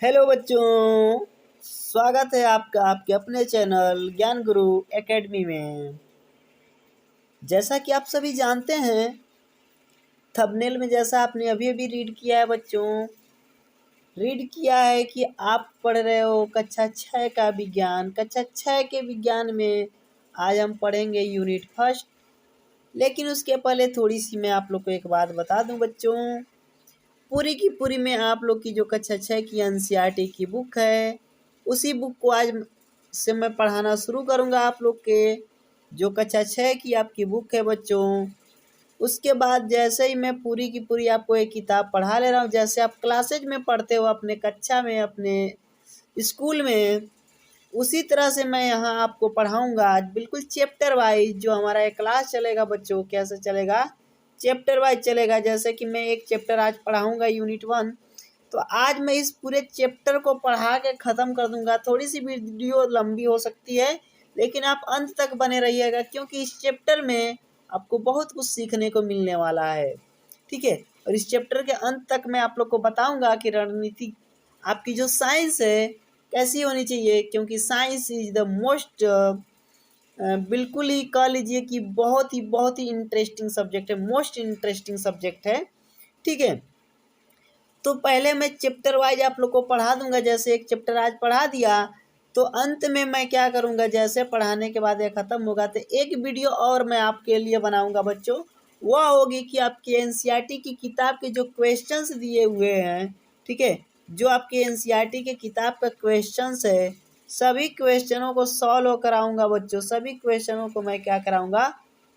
Hello बच्चों, स्वागत है आपका आपके अपने चैनल ज्ञान गुरु एकेडमी में। जैसा कि आप सभी जानते हैं, थंबनेल में जैसा आपने अभी अभी रीड किया है बच्चों, रीड किया है कि आप पढ़ रहे हो कक्षा 6 का विज्ञान। कक्षा 6 के विज्ञान में आज हम पढ़ेंगे यूनिट फर्स्ट। लेकिन उसके पहले थोड़ी सी मैं आप लोग को एक बात बता दूं बच्चों, पूरी की पूरी मैं आप लोग की जो कक्षा 6 की एनसीईआरटी की बुक है, उसी बुक को आज से मैं पढ़ाना शुरू करूंगा आप लोग के। जो कक्षा 6 की आपकी बुक है बच्चों, उसके बाद जैसे ही मैं पूरी की पूरी आपको एक किताब पढ़ा ले रहा हूँ, जैसे आप क्लासेज में पढ़ते हो अपने कक्षा में, अपने स्कूल में, उसी तरह से मैं यहाँ आपको पढ़ाऊँगा आज बिल्कुल चैप्टर वाइज। जो हमारा एक क्लास चलेगा बच्चों, कैसे चलेगा, चैप्टर वाइज चलेगा। जैसे कि मैं एक चैप्टर आज पढ़ाऊँगा यूनिट 1, तो आज मैं इस पूरे चैप्टर को पढ़ा के ख़त्म कर दूँगा। थोड़ी सी वीडियो लंबी हो सकती है, लेकिन आप अंत तक बने रहिएगा, क्योंकि इस चैप्टर में आपको बहुत कुछ सीखने को मिलने वाला है। ठीक है, और इस चैप्टर के अंत तक मैं आप लोग को बताऊँगा कि रणनीति आपकी जो साइंस है कैसी होनी चाहिए, क्योंकि साइंस इज द मोस्ट बिल्कुल ही कह लीजिए कि बहुत ही इंटरेस्टिंग सब्जेक्ट है, मोस्ट इंटरेस्टिंग सब्जेक्ट है। ठीक है, तो पहले मैं चैप्टर वाइज आप लोग को पढ़ा दूंगा। जैसे एक चैप्टर आज पढ़ा दिया, तो अंत में मैं क्या करूंगा, जैसे पढ़ाने के बाद ये ख़त्म होगा तो एक वीडियो और मैं आपके लिए बनाऊंगा बच्चों। वह होगी कि आपके एनसीईआरटी की किताब के जो क्वेश्चंस दिए हुए हैं, ठीक है, जो आपके एनसीईआरटी के किताब का क्वेश्चंस है, सभी क्वेश्चनों को सॉल्व कराऊंगा बच्चों। सभी क्वेश्चनों को मैं क्या कराऊंगा,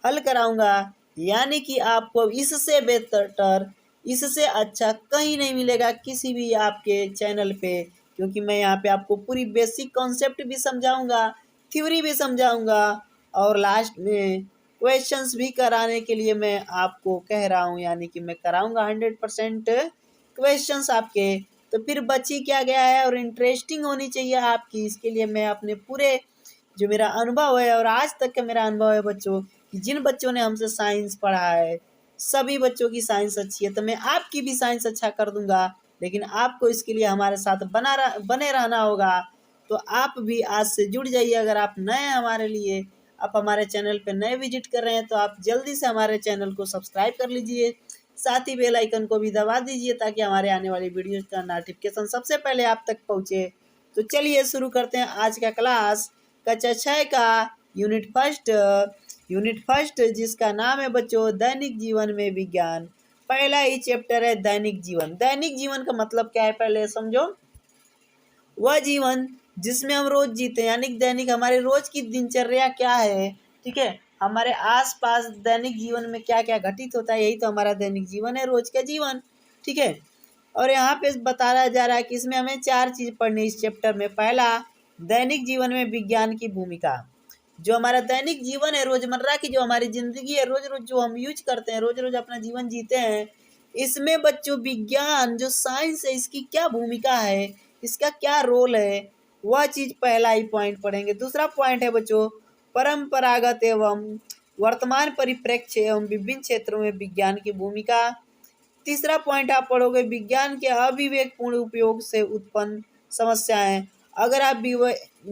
हल कराऊंगा। यानी कि आपको इससे बेहतर, इससे अच्छा कहीं नहीं मिलेगा किसी भी आपके चैनल पे, क्योंकि मैं यहाँ पे आपको पूरी बेसिक कॉन्सेप्ट भी समझाऊंगा, थ्योरी भी समझाऊंगा, और लास्ट में क्वेश्चंस भी कराने के लिए मैं आपको कह रहा हूँ। यानी कि मैं कराऊंगा 100% क्वेश्चंस आपके। तो फिर बची क्या गया है, और इंटरेस्टिंग होनी चाहिए आपकी। इसके लिए मैं अपने पूरे जो मेरा अनुभव है और आज तक का मेरा अनुभव है बच्चों, कि जिन बच्चों ने हमसे साइंस पढ़ा है, सभी बच्चों की साइंस अच्छी है, तो मैं आपकी भी साइंस अच्छा कर दूंगा। लेकिन आपको इसके लिए हमारे साथ बने रहना होगा। तो आप भी आज से जुड़ जाइए। अगर आप नए हैं हमारे लिए, आप हमारे चैनल पर नए विजिट कर रहे हैं, तो आप जल्दी से हमारे चैनल को सब्सक्राइब कर लीजिए, साथ ही बेल आइकन को भी दबा दीजिए, ताकि हमारे आने वाली वीडियो का नोटिफिकेशन सबसे पहले आप तक पहुँचे। तो चलिए शुरू करते हैं आज का क्लास, कक्षा 6 का यूनिट फर्स्ट, जिसका नाम है बच्चों दैनिक जीवन में विज्ञान। पहला ही चैप्टर है दैनिक जीवन। दैनिक जीवन का मतलब क्या है, पहले समझो। वह जीवन जिसमें हम रोज जीते हैं, यानी दैनिक हमारे रोज की दिनचर्या क्या है। ठीक है, हमारे आसपास दैनिक जीवन में क्या क्या घटित होता है, यही तो हमारा दैनिक जीवन है, रोज का जीवन। ठीक है, और यहाँ पे बताया जा रहा है कि इसमें हमें 4 चीज़ पढ़नी है इस चैप्टर में। पहला, दैनिक जीवन में विज्ञान की भूमिका। जो हमारा दैनिक जीवन है, रोजमर्रा की जो हमारी जिंदगी है, रोज रोज जो हम यूज करते हैं, रोज रोज अपना जीवन जीते हैं, इसमें बच्चों विज्ञान जो साइंस है, इसकी क्या भूमिका है, इसका क्या रोल है, वह चीज पहला ही पॉइंट पढ़ेंगे। दूसरा पॉइंट है बच्चों परंपरागत एवं वर्तमान परिप्रेक्ष्य एवं विभिन्न क्षेत्रों में विज्ञान की भूमिका। तीसरा पॉइंट आप पढ़ोगे विज्ञान के अविवेकपूर्ण उपयोग से उत्पन्न समस्याएं। अगर आप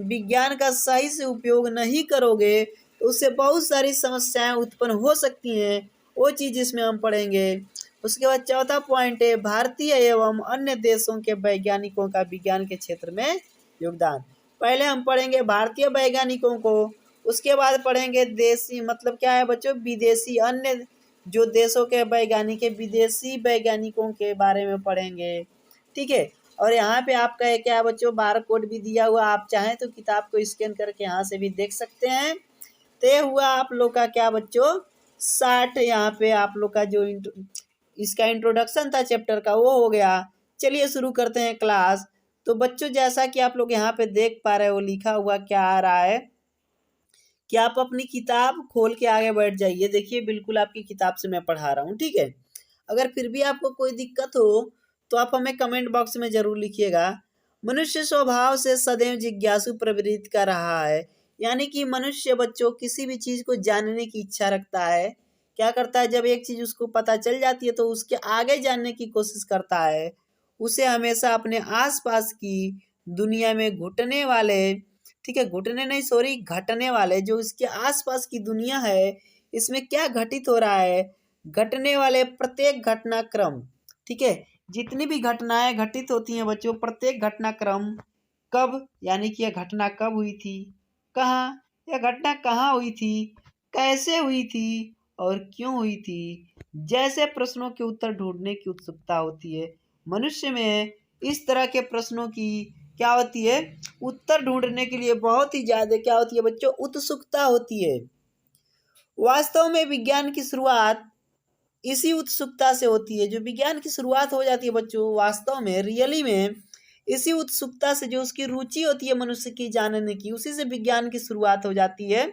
विज्ञान का सही से उपयोग नहीं करोगे, तो उससे बहुत सारी समस्याएं उत्पन्न हो सकती हैं, वो चीज़ इसमें हम पढ़ेंगे। उसके बाद चौथा पॉइंट है भारतीय एवं अन्य देशों के वैज्ञानिकों का विज्ञान के क्षेत्र में योगदान। पहले हम पढ़ेंगे भारतीय वैज्ञानिकों को, उसके बाद पढ़ेंगे देशी, मतलब क्या है बच्चों, विदेशी, अन्य जो देशों के वैज्ञानिक है, विदेशी वैज्ञानिकों के बारे में पढ़ेंगे। ठीक है, और यहाँ पे आपका है क्या बच्चों, बार कोड भी दिया हुआ, आप चाहें तो किताब को स्कैन करके यहाँ से भी देख सकते हैं। तो ये हुआ आप लोग का क्या बच्चों 60। यहाँ पे आप लोग का जो इसका इंट्रोडक्शन था चैप्टर का, वो हो गया। चलिए शुरू करते हैं क्लास। तो बच्चों जैसा कि आप लोग यहाँ पे देख पा रहे हो, लिखा हुआ क्या आ रहा है कि आप अपनी किताब खोल के आगे बैठ जाइए। देखिए बिल्कुल आपकी किताब से मैं पढ़ा रहा हूँ। ठीक है, अगर फिर भी आपको कोई दिक्कत हो तो आप हमें कमेंट बॉक्स में जरूर लिखिएगा। मनुष्य स्वभाव से सदैव जिज्ञासु प्रवृत्ति का रहा है। यानी कि मनुष्य बच्चों किसी भी चीज़ को जानने की इच्छा रखता है। क्या करता है, जब एक चीज़ उसको पता चल जाती है तो उसके आगे जानने की कोशिश करता है। उसे हमेशा अपने आसपास की दुनिया में घुटने वाले, ठीक है, घुटने नहीं सॉरी घटने वाले, जो इसके आसपास की दुनिया है इसमें क्या घटित हो रहा है, घटने वाले प्रत्येक घटनाक्रम, ठीक है, जितनी भी घटनाएं घटित होती हैं बच्चों, प्रत्येक घटनाक्रम कब, यानी कि यह घटना कब हुई थी, कहाँ, यह घटना कहाँ हुई थी, कैसे हुई थी और क्यों हुई थी, जैसे प्रश्नों के उत्तर ढूंढने की उत्सुकता होती है। मनुष्य में इस तरह के प्रश्नों की क्या होती है, उत्तर ढूंढने के लिए बहुत ही ज्यादा क्या होती है बच्चों, उत्सुकता होती है। वास्तव में विज्ञान की शुरुआत इसी उत्सुकता से होती है। जो विज्ञान की शुरुआत हो जाती है बच्चों, वास्तव में रियली में इसी उत्सुकता से, जो उसकी रुचि होती है मनुष्य की जानने की, उसी से विज्ञान की शुरुआत हो जाती है।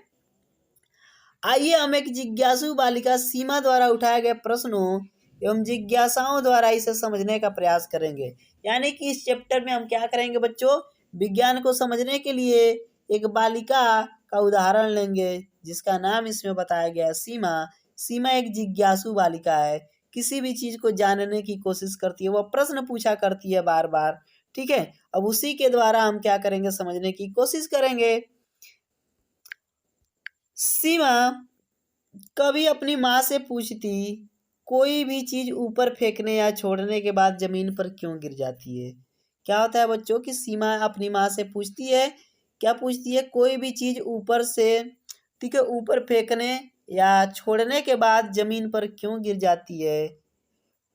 आइए हम एक जिज्ञासु बालिका सीमा द्वारा उठाए गए प्रश्नों एवं जिज्ञासाओं द्वारा इसे समझने का प्रयास करेंगे। यानी कि इस चैप्टर में हम क्या करेंगे बच्चों, विज्ञान को समझने के लिए एक बालिका का उदाहरण लेंगे, जिसका नाम इसमें बताया गया है सीमा। सीमा एक जिज्ञासु बालिका है, किसी भी चीज को जानने की कोशिश करती है, वह प्रश्न पूछा करती है बार बार, ठीक है। अब उसी के द्वारा हम क्या करेंगे, समझने की कोशिश करेंगे। सीमा कभी अपनी माँ से पूछती, कोई भी चीज ऊपर फेंकने या छोड़ने के बाद जमीन पर क्यों गिर जाती है। क्या होता है बच्चों कि सीमा अपनी माँ से पूछती है, क्या पूछती है, कोई भी चीज ऊपर से, ठीक है, ऊपर फेंकने या छोड़ने के बाद जमीन पर क्यों गिर जाती है।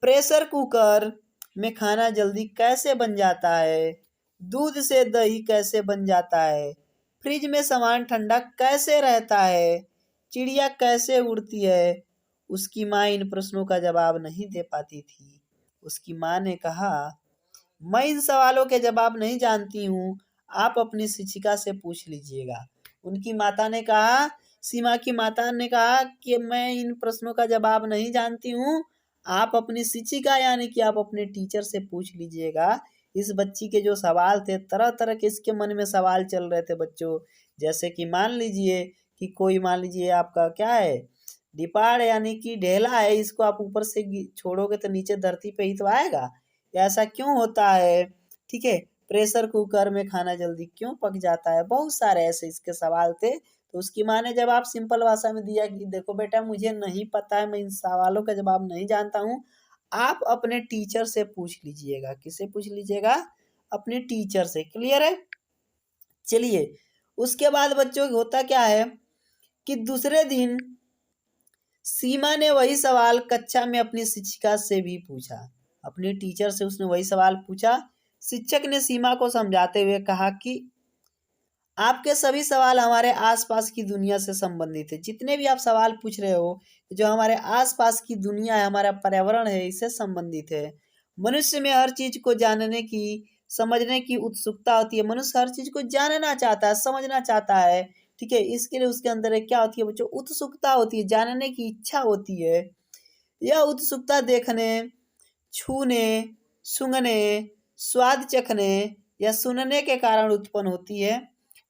प्रेशर कुकर में खाना जल्दी कैसे बन जाता है। दूध से दही कैसे बन जाता है। फ्रिज में सामान ठंडा कैसे रहता है। चिड़िया कैसे उड़ती है। उसकी माँ इन प्रश्नों का जवाब नहीं दे पाती थी। उसकी माँ ने कहा, मैं इन सवालों के जवाब नहीं जानती हूँ, आप अपनी शिक्षिका से पूछ लीजिएगा। उनकी माता ने कहा, सीमा की माता ने कहा कि मैं इन प्रश्नों का जवाब नहीं जानती हूँ, आप अपनी शिक्षिका यानी कि आप अपने टीचर से पूछ लीजिएगा। इस बच्ची के जो सवाल थे, तरह तरह के इसके मन में सवाल चल रहे थे बच्चों। जैसे कि मान लीजिए कि कोई, मान लीजिए आपका क्या है, डिपाड़ यानी कि ढेला है, इसको आप ऊपर से छोड़ोगे तो नीचे धरती पे ही तो आएगा, ऐसा क्यों होता है, ठीक है। प्रेशर कुकर में खाना जल्दी क्यों पक जाता है। बहुत सारे ऐसे इसके सवाल थे। तो उसकी माँ ने जवाब सिंपल भाषा में दिया कि देखो बेटा, मुझे नहीं पता है, मैं इन सवालों का जवाब नहीं जानता हूँ, आप अपने टीचर से पूछ लीजिएगा। किससे पूछ लीजिएगा, अपने टीचर से। क्लियर है। चलिए, उसके बाद बच्चों होता क्या है कि दूसरे दिन सीमा ने वही सवाल कक्षा में अपनी शिक्षिका से भी पूछा। अपने टीचर से उसने वही सवाल पूछा। शिक्षक ने सीमा को समझाते हुए कहा कि आपके सभी सवाल हमारे आसपास की दुनिया से संबंधित है। जितने भी आप सवाल पूछ रहे हो, जो हमारे आसपास की दुनिया है, हमारा पर्यावरण है, इससे संबंधित है। मनुष्य में हर चीज को जानने की, समझने की उत्सुकता होती है। मनुष्य हर चीज को जानना चाहता है, समझना चाहता है, ठीक है। इसके लिए उसके अंदर एक क्या होती है बच्चों, उत्सुकता होती है, जानने की इच्छा होती है। यह उत्सुकता देखने, छूने, सूंघने, स्वाद चखने या सुनने के कारण उत्पन्न होती है।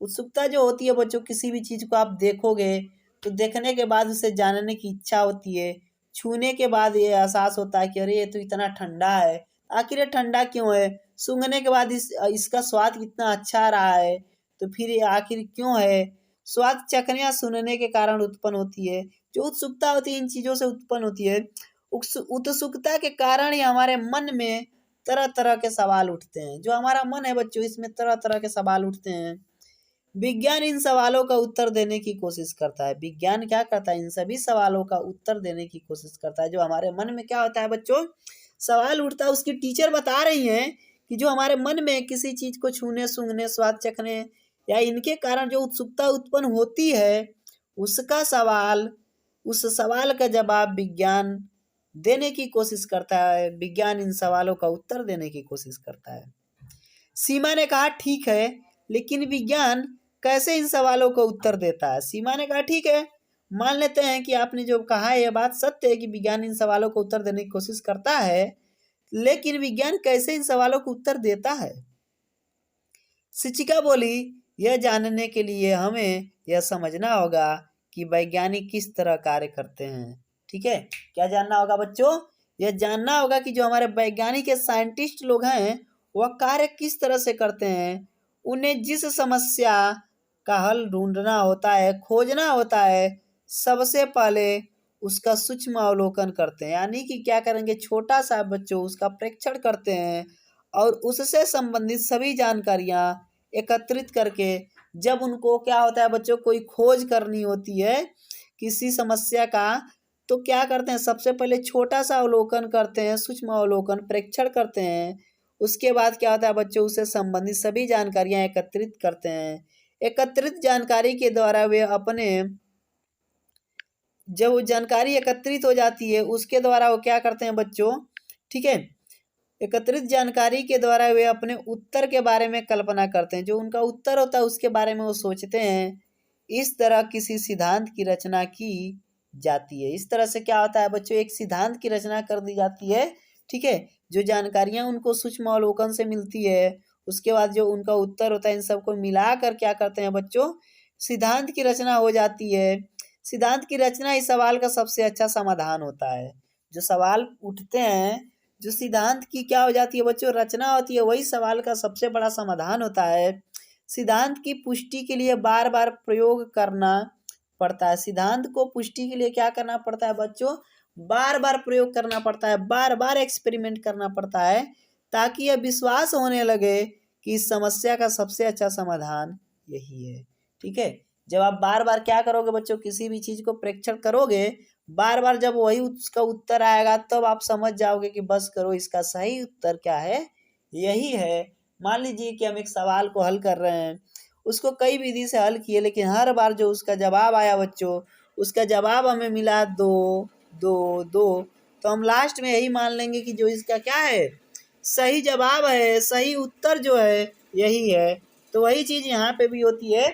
उत्सुकता जो होती है बच्चों, किसी भी चीज को आप देखोगे तो देखने के बाद उसे जानने की इच्छा होती है। छूने के बाद ये एहसास होता है कि अरे ये तो इतना ठंडा है, आखिर ये ठंडा क्यों है। सूंघने के बाद इसका स्वाद कितना अच्छा रहा है, तो फिर ये आखिर क्यों है। स्वाद चखने या सुनने के कारण उत्पन्न होती है। जो उत्सुकता होती है इन चीजों से उत्पन्न होती है। उत्सुकता के कारण ही हमारे मन में तरह तरह के सवाल उठते हैं। जो हमारा मन है बच्चों, इसमें तरह तरह के सवाल उठते हैं। विज्ञान इन सवालों का उत्तर देने की कोशिश करता है। विज्ञान क्या करता है, इन सभी सवालों का उत्तर देने की कोशिश करता है। जो हमारे मन में क्या होता है बच्चों, सवाल उठता है, उसकी टीचर बता रही हैं कि जो हमारे मन में किसी चीज को छूने, सूंघने, स्वाद चखने या इनके कारण जो उत्सुकता उत्पन्न होती है, उसका सवाल, उस सवाल का जवाब विज्ञान देने की कोशिश करता है। विज्ञान इन सवालों का उत्तर देने की कोशिश करता है। सीमा ने कहा, ठीक है, लेकिन विज्ञान कैसे इन सवालों का उत्तर देता है। सीमा ने कहा, ठीक है, मान लेते हैं कि आपने जो कहा है यह बात सत्य है कि विज्ञान इन सवालों को उत्तर देने की कोशिश करता है, लेकिन विज्ञान कैसे इन सवालों को उत्तर देता है। शिक्षिका बोली, यह जानने के लिए हमें यह समझना होगा कि वैज्ञानिक किस तरह कार्य करते हैं। ठीक है, क्या जानना होगा बच्चों, यह जानना होगा कि जो हमारे वैज्ञानिक या साइंटिस्ट लोग हैं वह कार्य किस तरह से करते हैं। उन्हें जिस समस्या का हल ढूंढना होता है, खोजना होता है, सबसे पहले उसका सूक्ष्म अवलोकन करते हैं। यानी कि क्या करेंगे, छोटा सा बच्चों उसका प्रेक्षण करते हैं और उससे संबंधित सभी जानकारियाँ एकत्रित करके जब उनको क्या होता है बच्चों, कोई खोज करनी होती है किसी समस्या का, तो क्या करते हैं, सबसे पहले छोटा सा अवलोकन करते हैं, सूक्ष्म अवलोकन प्रेक्षण करते हैं। उसके बाद क्या होता है बच्चों, उससे संबंधित सभी जानकारियां एकत्रित करते हैं। एकत्रित जानकारी के द्वारा वे अपने, जब वो जानकारी एकत्रित हो जाती है उसके द्वारा वो क्या करते हैं बच्चों, ठीक है, एकत्रित जानकारी के द्वारा वे अपने उत्तर के बारे में कल्पना करते हैं। जो उनका उत्तर होता है उसके बारे में वो सोचते हैं। इस तरह किसी सिद्धांत की रचना की जाती है। इस तरह से क्या होता है बच्चों, एक सिद्धांत की रचना कर दी जाती है। ठीक है, जो जानकारियां उनको सूक्ष्म अवलोकन से मिलती है, उसके बाद जो उनका उत्तर होता है, इन सबको मिलाकर क्या करते हैं बच्चों, सिद्धांत की रचना हो जाती है। सिद्धांत की रचना इस सवाल का सबसे अच्छा समाधान होता है। जो सवाल उठते हैं, जो सिद्धांत की क्या हो जाती है बच्चों, रचना होती है, वही सवाल का सबसे बड़ा समाधान होता है। सिद्धांत की पुष्टि के लिए बार बार प्रयोग करना पड़ता है। सिद्धांत को पुष्टि के लिए क्या करना पड़ता है बच्चों, बार बार प्रयोग करना पड़ता है, बार बार एक्सपेरिमेंट करना पड़ता है, ताकि यह विश्वास होने लगे कि इस समस्या का सबसे अच्छा समाधान यही है। ठीक है, जब आप बार बार क्या करोगे बच्चों, किसी भी चीज को प्रेक्षण करोगे, बार बार जब वही उसका उत्तर आएगा तब आप समझ जाओगे कि बस करो, इसका सही उत्तर क्या है, यही है। मान लीजिए कि हम एक सवाल को हल कर रहे हैं, उसको कई विधि से हल किए, लेकिन हर बार जो उसका जवाब आया बच्चों, उसका जवाब हमें मिला 2 2 2, तो हम लास्ट में यही मान लेंगे कि जो इसका क्या है, सही जवाब है, सही उत्तर जो है यही है। तो वही चीज यहाँ पे भी होती है।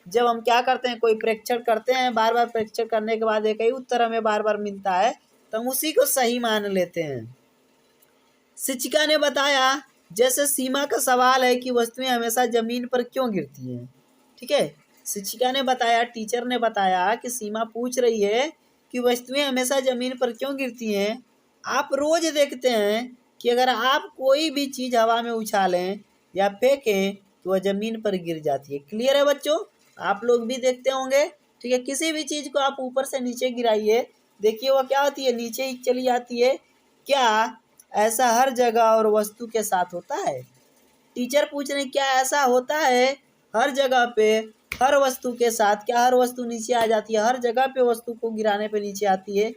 जब हम क्या करते हैं, कोई प्रेक्षण करते हैं, बार बार प्रेक्षण करने के बाद एक ही उत्तर हमें बार बार मिलता है, तो हम उसी को सही मान लेते हैं। शिक्षिका ने बताया, जैसे सीमा का सवाल है कि वस्तुएं हमेशा जमीन पर क्यों गिरती हैं। ठीक है, शिक्षिका ने बताया, टीचर ने बताया कि सीमा पूछ रही है कि वस्तुएं हमेशा जमीन पर क्यों गिरती हैं। आप रोज देखते हैं कि अगर आप कोई भी चीज हवा में उछालें या फेंकें तो वह जमीन पर गिर जाती है। क्लियर है बच्चों, आप लोग भी देखते होंगे। ठीक है, किसी भी चीज को आप ऊपर से नीचे गिराइए, देखिए वो क्या होती है, नीचे ही चली जाती है। क्या ऐसा हर जगह और वस्तु के साथ होता है? टीचर पूछ रहे क्या ऐसा होता है हर जगह पे, हर वस्तु के साथ? क्या हर वस्तु नीचे आ जाती है? हर जगह पे वस्तु को गिराने पे नीचे आती है?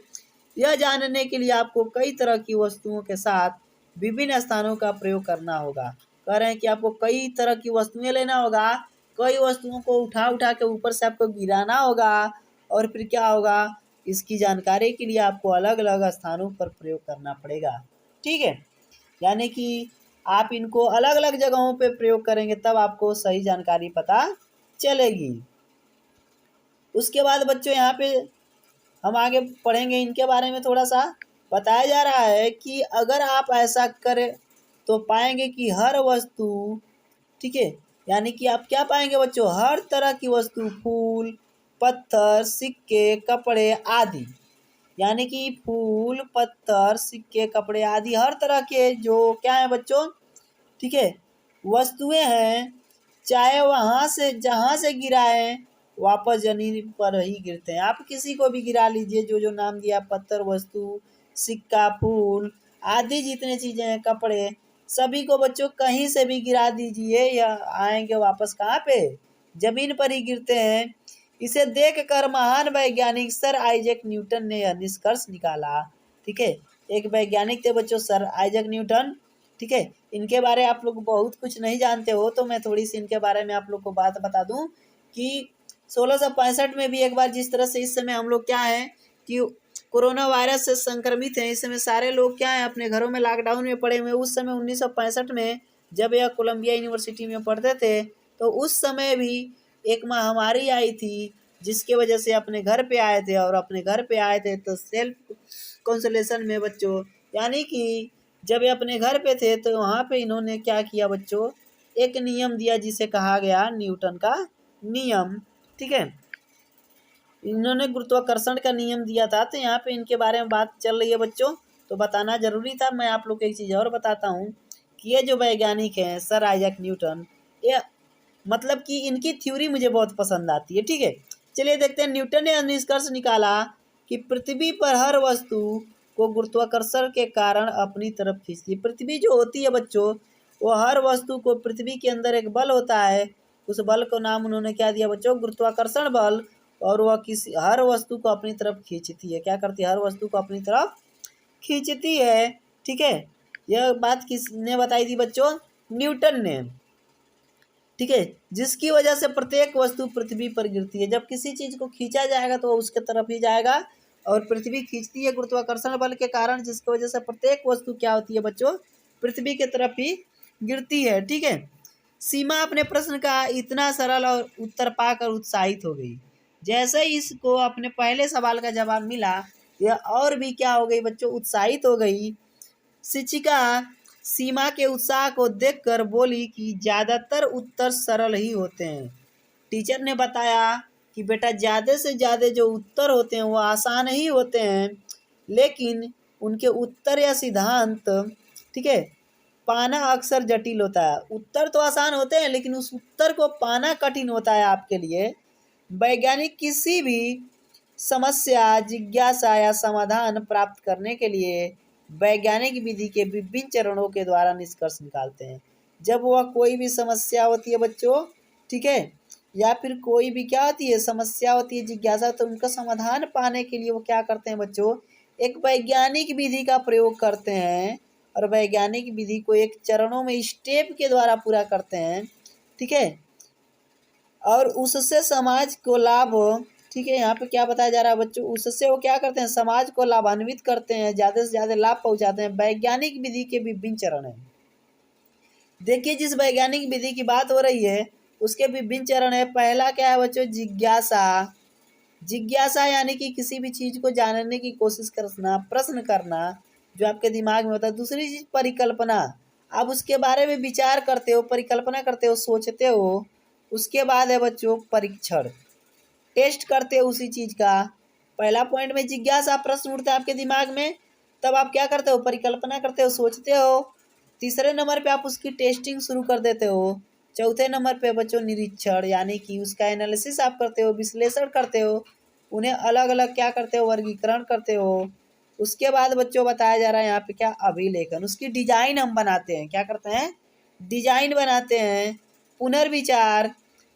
यह जानने के लिए आपको कई तरह की वस्तुओं के साथ विभिन्न स्थानों का प्रयोग करना होगा। कह रहे हैं कि आपको कई तरह की वस्तुएं लेना होगा, कई वस्तुओं को उठा उठा के ऊपर से आपको गिराना होगा, और फिर क्या होगा, इसकी जानकारी के लिए आपको अलग अलग स्थानों पर प्रयोग करना पड़ेगा। ठीक है, यानी कि आप इनको अलग अलग जगहों पे प्रयोग करेंगे तब आपको सही जानकारी पता चलेगी। उसके बाद बच्चों यहाँ पे हम आगे पढ़ेंगे, इनके बारे में थोड़ा सा बताया जा रहा है कि अगर आप ऐसा करें तो पाएंगे कि हर वस्तु, ठीक है, यानी कि आप क्या पाएंगे बच्चों, हर तरह की वस्तु, फूल, पत्थर, सिक्के, कपड़े आदि, यानी कि फूल, पत्थर, सिक्के, कपड़े आदि हर तरह के जो क्या है बच्चों, ठीक है, वस्तुएं हैं, चाहे वहां से जहां से गिराएं वापस जमीन पर ही गिरते हैं। आप किसी को भी गिरा लीजिए, जो जो नाम दिया, पत्थर, वस्तु, सिक्का, फूल आदि जितने चीजें हैं, कपड़े, सभी को बच्चों कहीं से भी गिरा दीजिए, या आएंगे वापस कहाँ पे, जमीन पर ही गिरते हैं। इसे देखकर महान वैज्ञानिक सर आइजैक न्यूटन ने यह निष्कर्ष निकाला। ठीक है, एक वैज्ञानिक थे बच्चों, सर आइजैक न्यूटन। ठीक है, इनके बारे आप लोग बहुत कुछ नहीं जानते हो, तो मैं थोड़ी सी इनके बारे में आप लोग को बात बता दूं कि 1665 में भी एक बार, जिस तरह से इस समय हम लोग क्या है कि कोरोना वायरस से संक्रमित हैं, इस समय सारे लोग क्या है अपने घरों में लॉकडाउन में पड़े हुए। उस समय 1965 में जब यह कोलंबिया यूनिवर्सिटी में पढ़ते थे, तो उस समय भी एक महामारी आई थी, जिसके वजह से अपने घर पे आए थे, और अपने घर पे आए थे तो सेल्फ कंसोलेशन में बच्चों, यानी कि जब ये अपने घर पे थे तो वहाँ पे इन्होंने क्या किया बच्चों, एक नियम दिया जिसे कहा गया न्यूटन का नियम। ठीक है, इन्होंने गुरुत्वाकर्षण का नियम दिया था, तो यहाँ पे इनके बारे में बात चल रही है बच्चों। तो बताना ज़रूरी था। मैं आप लोग को एक चीज़ और बताता हूँ कि ये जो वैज्ञानिक हैं सर आइजैक न्यूटन, ये मतलब कि इनकी थ्योरी मुझे बहुत पसंद आती है। ठीक है, चलिए देखते हैं। न्यूटन ने निष्कर्ष निकाला कि पृथ्वी पर हर वस्तु को गुरुत्वाकर्षण के कारण अपनी तरफ खींचती है। पृथ्वी जो होती है बच्चों, वो हर वस्तु को, पृथ्वी के अंदर एक बल होता है, उस बल को नाम उन्होंने क्या दिया बच्चों, गुरुत्वाकर्षण बल। और वह किसी हर वस्तु को अपनी तरफ खींचती है। क्या करती है, हर वस्तु को अपनी तरफ खींचती है। ठीक है, यह बात किसने बताई थी बच्चों, न्यूटन ने। ठीक है, जिसकी वजह से प्रत्येक वस्तु पृथ्वी पर गिरती है। जब किसी चीज को खींचा जाएगा तो उसके तरफ ही जाएगा, और पृथ्वी खींचती है गुरुत्वाकर्षण बल के कारण, जिसकी वजह से प्रत्येक वस्तु क्या होती है बच्चों, पृथ्वी के तरफ ही गिरती है। ठीक है, सीमा अपने प्रश्न का इतना सरल और उत्तर पाकर उत्साहित हो गई। जैसे ही इसको अपने पहले सवाल का जवाब मिला, यह और भी क्या हो गई बच्चों, उत्साहित हो गई। शिक्षिका सीमा के उत्साह को देखकर बोली कि ज़्यादातर उत्तर सरल ही होते हैं। टीचर ने बताया कि बेटा ज़्यादा से ज़्यादा जो उत्तर होते हैं वो आसान ही होते हैं, लेकिन उनके उत्तर या सिद्धांत, ठीक है, पाना अक्सर जटिल होता है। उत्तर तो आसान होते हैं लेकिन उस उत्तर को पाना कठिन होता है आपके लिए। वैज्ञानिक किसी भी समस्या, जिज्ञासा या समाधान प्राप्त करने के लिए वैज्ञानिक विधि के विभिन्न चरणों के द्वारा निष्कर्ष निकालते हैं। जब वह कोई भी समस्या होती है बच्चों, ठीक है, या फिर कोई भी क्या होती है, समस्या होती है, जिज्ञासा, तो उनका समाधान पाने के लिए वो क्या करते हैं बच्चों, एक वैज्ञानिक विधि का प्रयोग करते हैं। और वैज्ञानिक विधि को एक चरणों में स्टेप के द्वारा पूरा करते हैं। ठीक है, और उससे समाज को लाभ हो। ठीक है, यहाँ पे क्या बताया जा रहा है बच्चों, उससे वो क्या करते हैं, समाज को लाभान्वित करते हैं, ज़्यादा से ज़्यादा लाभ पहुँचाते हैं। वैज्ञानिक विधि के विभिन्न चरण हैं। देखिए, जिस वैज्ञानिक विधि की बात हो रही है उसके विभिन्न चरण है। पहला क्या है बच्चों, जिज्ञासा। जिज्ञासा यानी कि किसी भी चीज़ को जानने की कोशिश करना, प्रश्न करना जो आपके दिमाग में होता है। दूसरी चीज़ परिकल्पना, आप उसके बारे में विचार करते हो, परिकल्पना करते हो, सोचते हो। उसके बाद है बच्चों परीक्षण, टेस्ट करते हो उसी चीज़ का। पहला पॉइंट में जिज्ञासा, प्रश्न उठता है आपके दिमाग में, तब आप क्या करते हो, परिकल्पना करते हो, सोचते हो। तीसरे नंबर पे आप उसकी टेस्टिंग शुरू कर देते हो। चौथे नंबर पे बच्चों निरीक्षण, यानी कि उसका एनालिसिस आप करते हो, विश्लेषण करते हो, उन्हें अलग अलग क्या करते हो, वर्गीकरण करते हो। उसके बाद बच्चों बताया जा रहा है यहाँ पे क्या, अभिलेखन, उसकी डिजाइन हम बनाते हैं। क्या करते हैं, डिजाइन बनाते हैं। पुनर्विचार,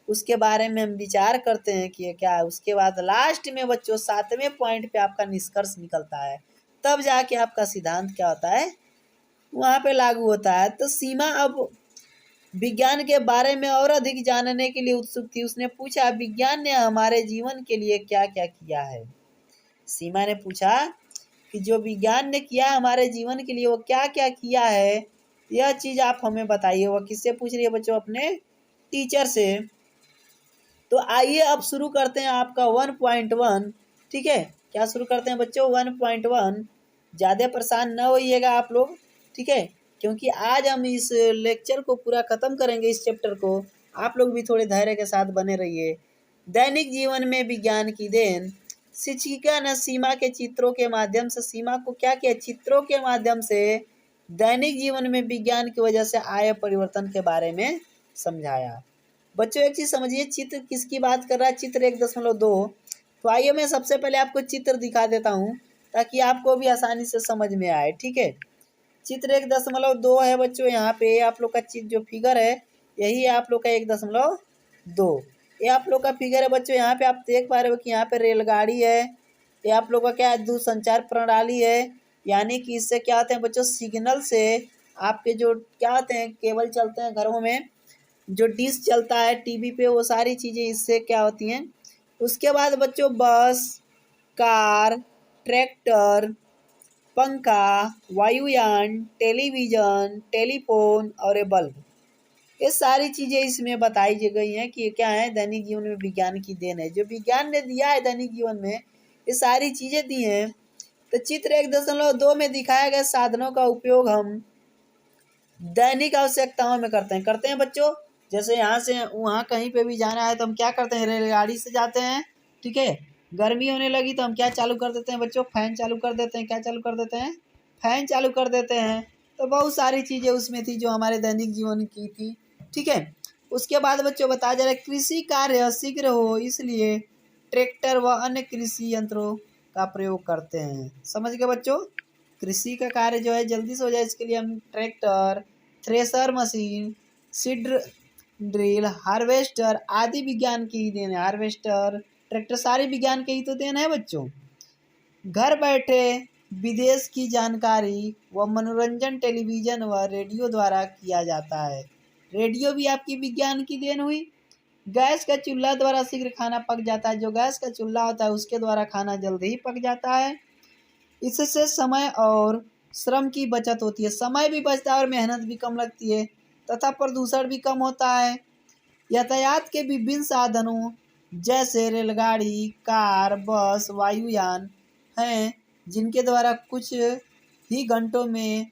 उसके बारे में हम विचार करते हैं कि क्या है। उसके बाद लास्ट में बच्चों 7वें पॉइंट पे आपका निष्कर्ष निकलता है, तब जाके आपका सिद्धांत क्या होता है, वहाँ पे लागू होता है। तो सीमा अब विज्ञान के बारे में और अधिक जानने के लिए उत्सुक थी। उसने पूछा, विज्ञान ने हमारे जीवन के लिए क्या क्या किया है। सीमा ने पूछा कि जो विज्ञान ने किया हमारे जीवन के लिए वो क्या क्या किया है, यह चीज़ आप हमें बताइए। वह किससे पूछ रही है बच्चों, अपने टीचर से। तो आइए अब शुरू करते हैं आपका 1.1। ठीक है, क्या शुरू करते हैं बच्चों, 1.1। ज़्यादा परेशान न होइएगा आप लोग, ठीक है, क्योंकि आज हम इस लेक्चर को पूरा ख़त्म करेंगे, इस चैप्टर को। आप लोग भी थोड़े धैर्य के साथ बने रहिए। दैनिक जीवन में विज्ञान की देन। शिक्षिका ने सीमा के चित्रों के माध्यम से, सीमा को क्या किया, चित्रों के माध्यम से दैनिक जीवन में विज्ञान की वजह से आए परिवर्तन के बारे में समझाया। बच्चों एक चीज़ समझिए, चित्र किसकी बात कर रहा है, चित्र 1.2। तो आइए मैं सबसे पहले आपको चित्र दिखा देता हूँ ताकि आपको भी आसानी से समझ में आए। ठीक है, चित्र 1.2 है बच्चों। यहाँ पे आप लोग का चित्र जो फिगर है यही है आप लोग का 1.2। ये आप लोग का फिगर है बच्चों। यहाँ पे आप देख पा रहे हो कि यहाँ पे रेलगाड़ी है। ये आप लोग का क्या है, दूरसंचार प्रणाली है। यानी कि इससे क्या होते हैं बच्चों, सिग्नल से आपके जो क्या होते हैं, केबल चलते हैं घरों में, जो डिश चलता है टीवी पे, वो सारी चीज़ें इससे क्या होती हैं। उसके बाद बच्चों बस, कार, ट्रैक्टर, पंखा, वायुयान, टेलीविज़न, टेलीफोन और ये बल्ब, ये सारी चीज़ें इसमें बताई गई हैं कि ये क्या है, दैनिक जीवन में विज्ञान की देन है। जो विज्ञान ने दिया है दैनिक जीवन में, ये सारी चीज़ें दी हैं। तो चित्र 1.2 में दिखाए गए साधनों का उपयोग हम दैनिक आवश्यकताओं में करते हैं बच्चों। जैसे यहाँ से वहाँ कहीं पे भी जाना है तो हम क्या करते हैं, रेलगाड़ी से जाते हैं। ठीक है, गर्मी होने लगी तो हम क्या चालू कर देते हैं बच्चों, फैन चालू कर देते हैं। क्या चालू कर देते हैं, फैन चालू कर देते हैं। तो बहुत सारी चीज़ें उसमें थी जो हमारे दैनिक जीवन की थी, ठीक है। उसके बाद बच्चों बताया जा रहा है कृषि कार्य शीघ्र हो इसलिए ट्रैक्टर व अन्य कृषि यंत्रों का प्रयोग करते हैं। समझ गए बच्चों, कृषि का कार्य जो है जल्दी से हो जाए इसके लिए हम tractor, thresher machine, seed drill, harvester आदि विज्ञान की ही देन है। हार्वेस्टर, ट्रैक्टर सारे विज्ञान के ही तो देन है बच्चों। घर बैठे विदेश की जानकारी व मनोरंजन टेलीविज़न व रेडियो द्वारा किया जाता है। रेडियो भी आपकी विज्ञान की देन हुई। गैस का चूल्हा द्वारा शीघ्र खाना पक जाता है। जो गैस का चूल्हा होता है उसके द्वारा खाना जल्दी ही पक जाता है। इससे समय और श्रम की बचत होती है। समय भी बचता है और मेहनत भी कम लगती है तथा प्रदूषण भी कम होता है। यातायात के विभिन्न साधनों जैसे रेलगाड़ी, कार, बस, वायुयान हैं जिनके द्वारा कुछ ही घंटों में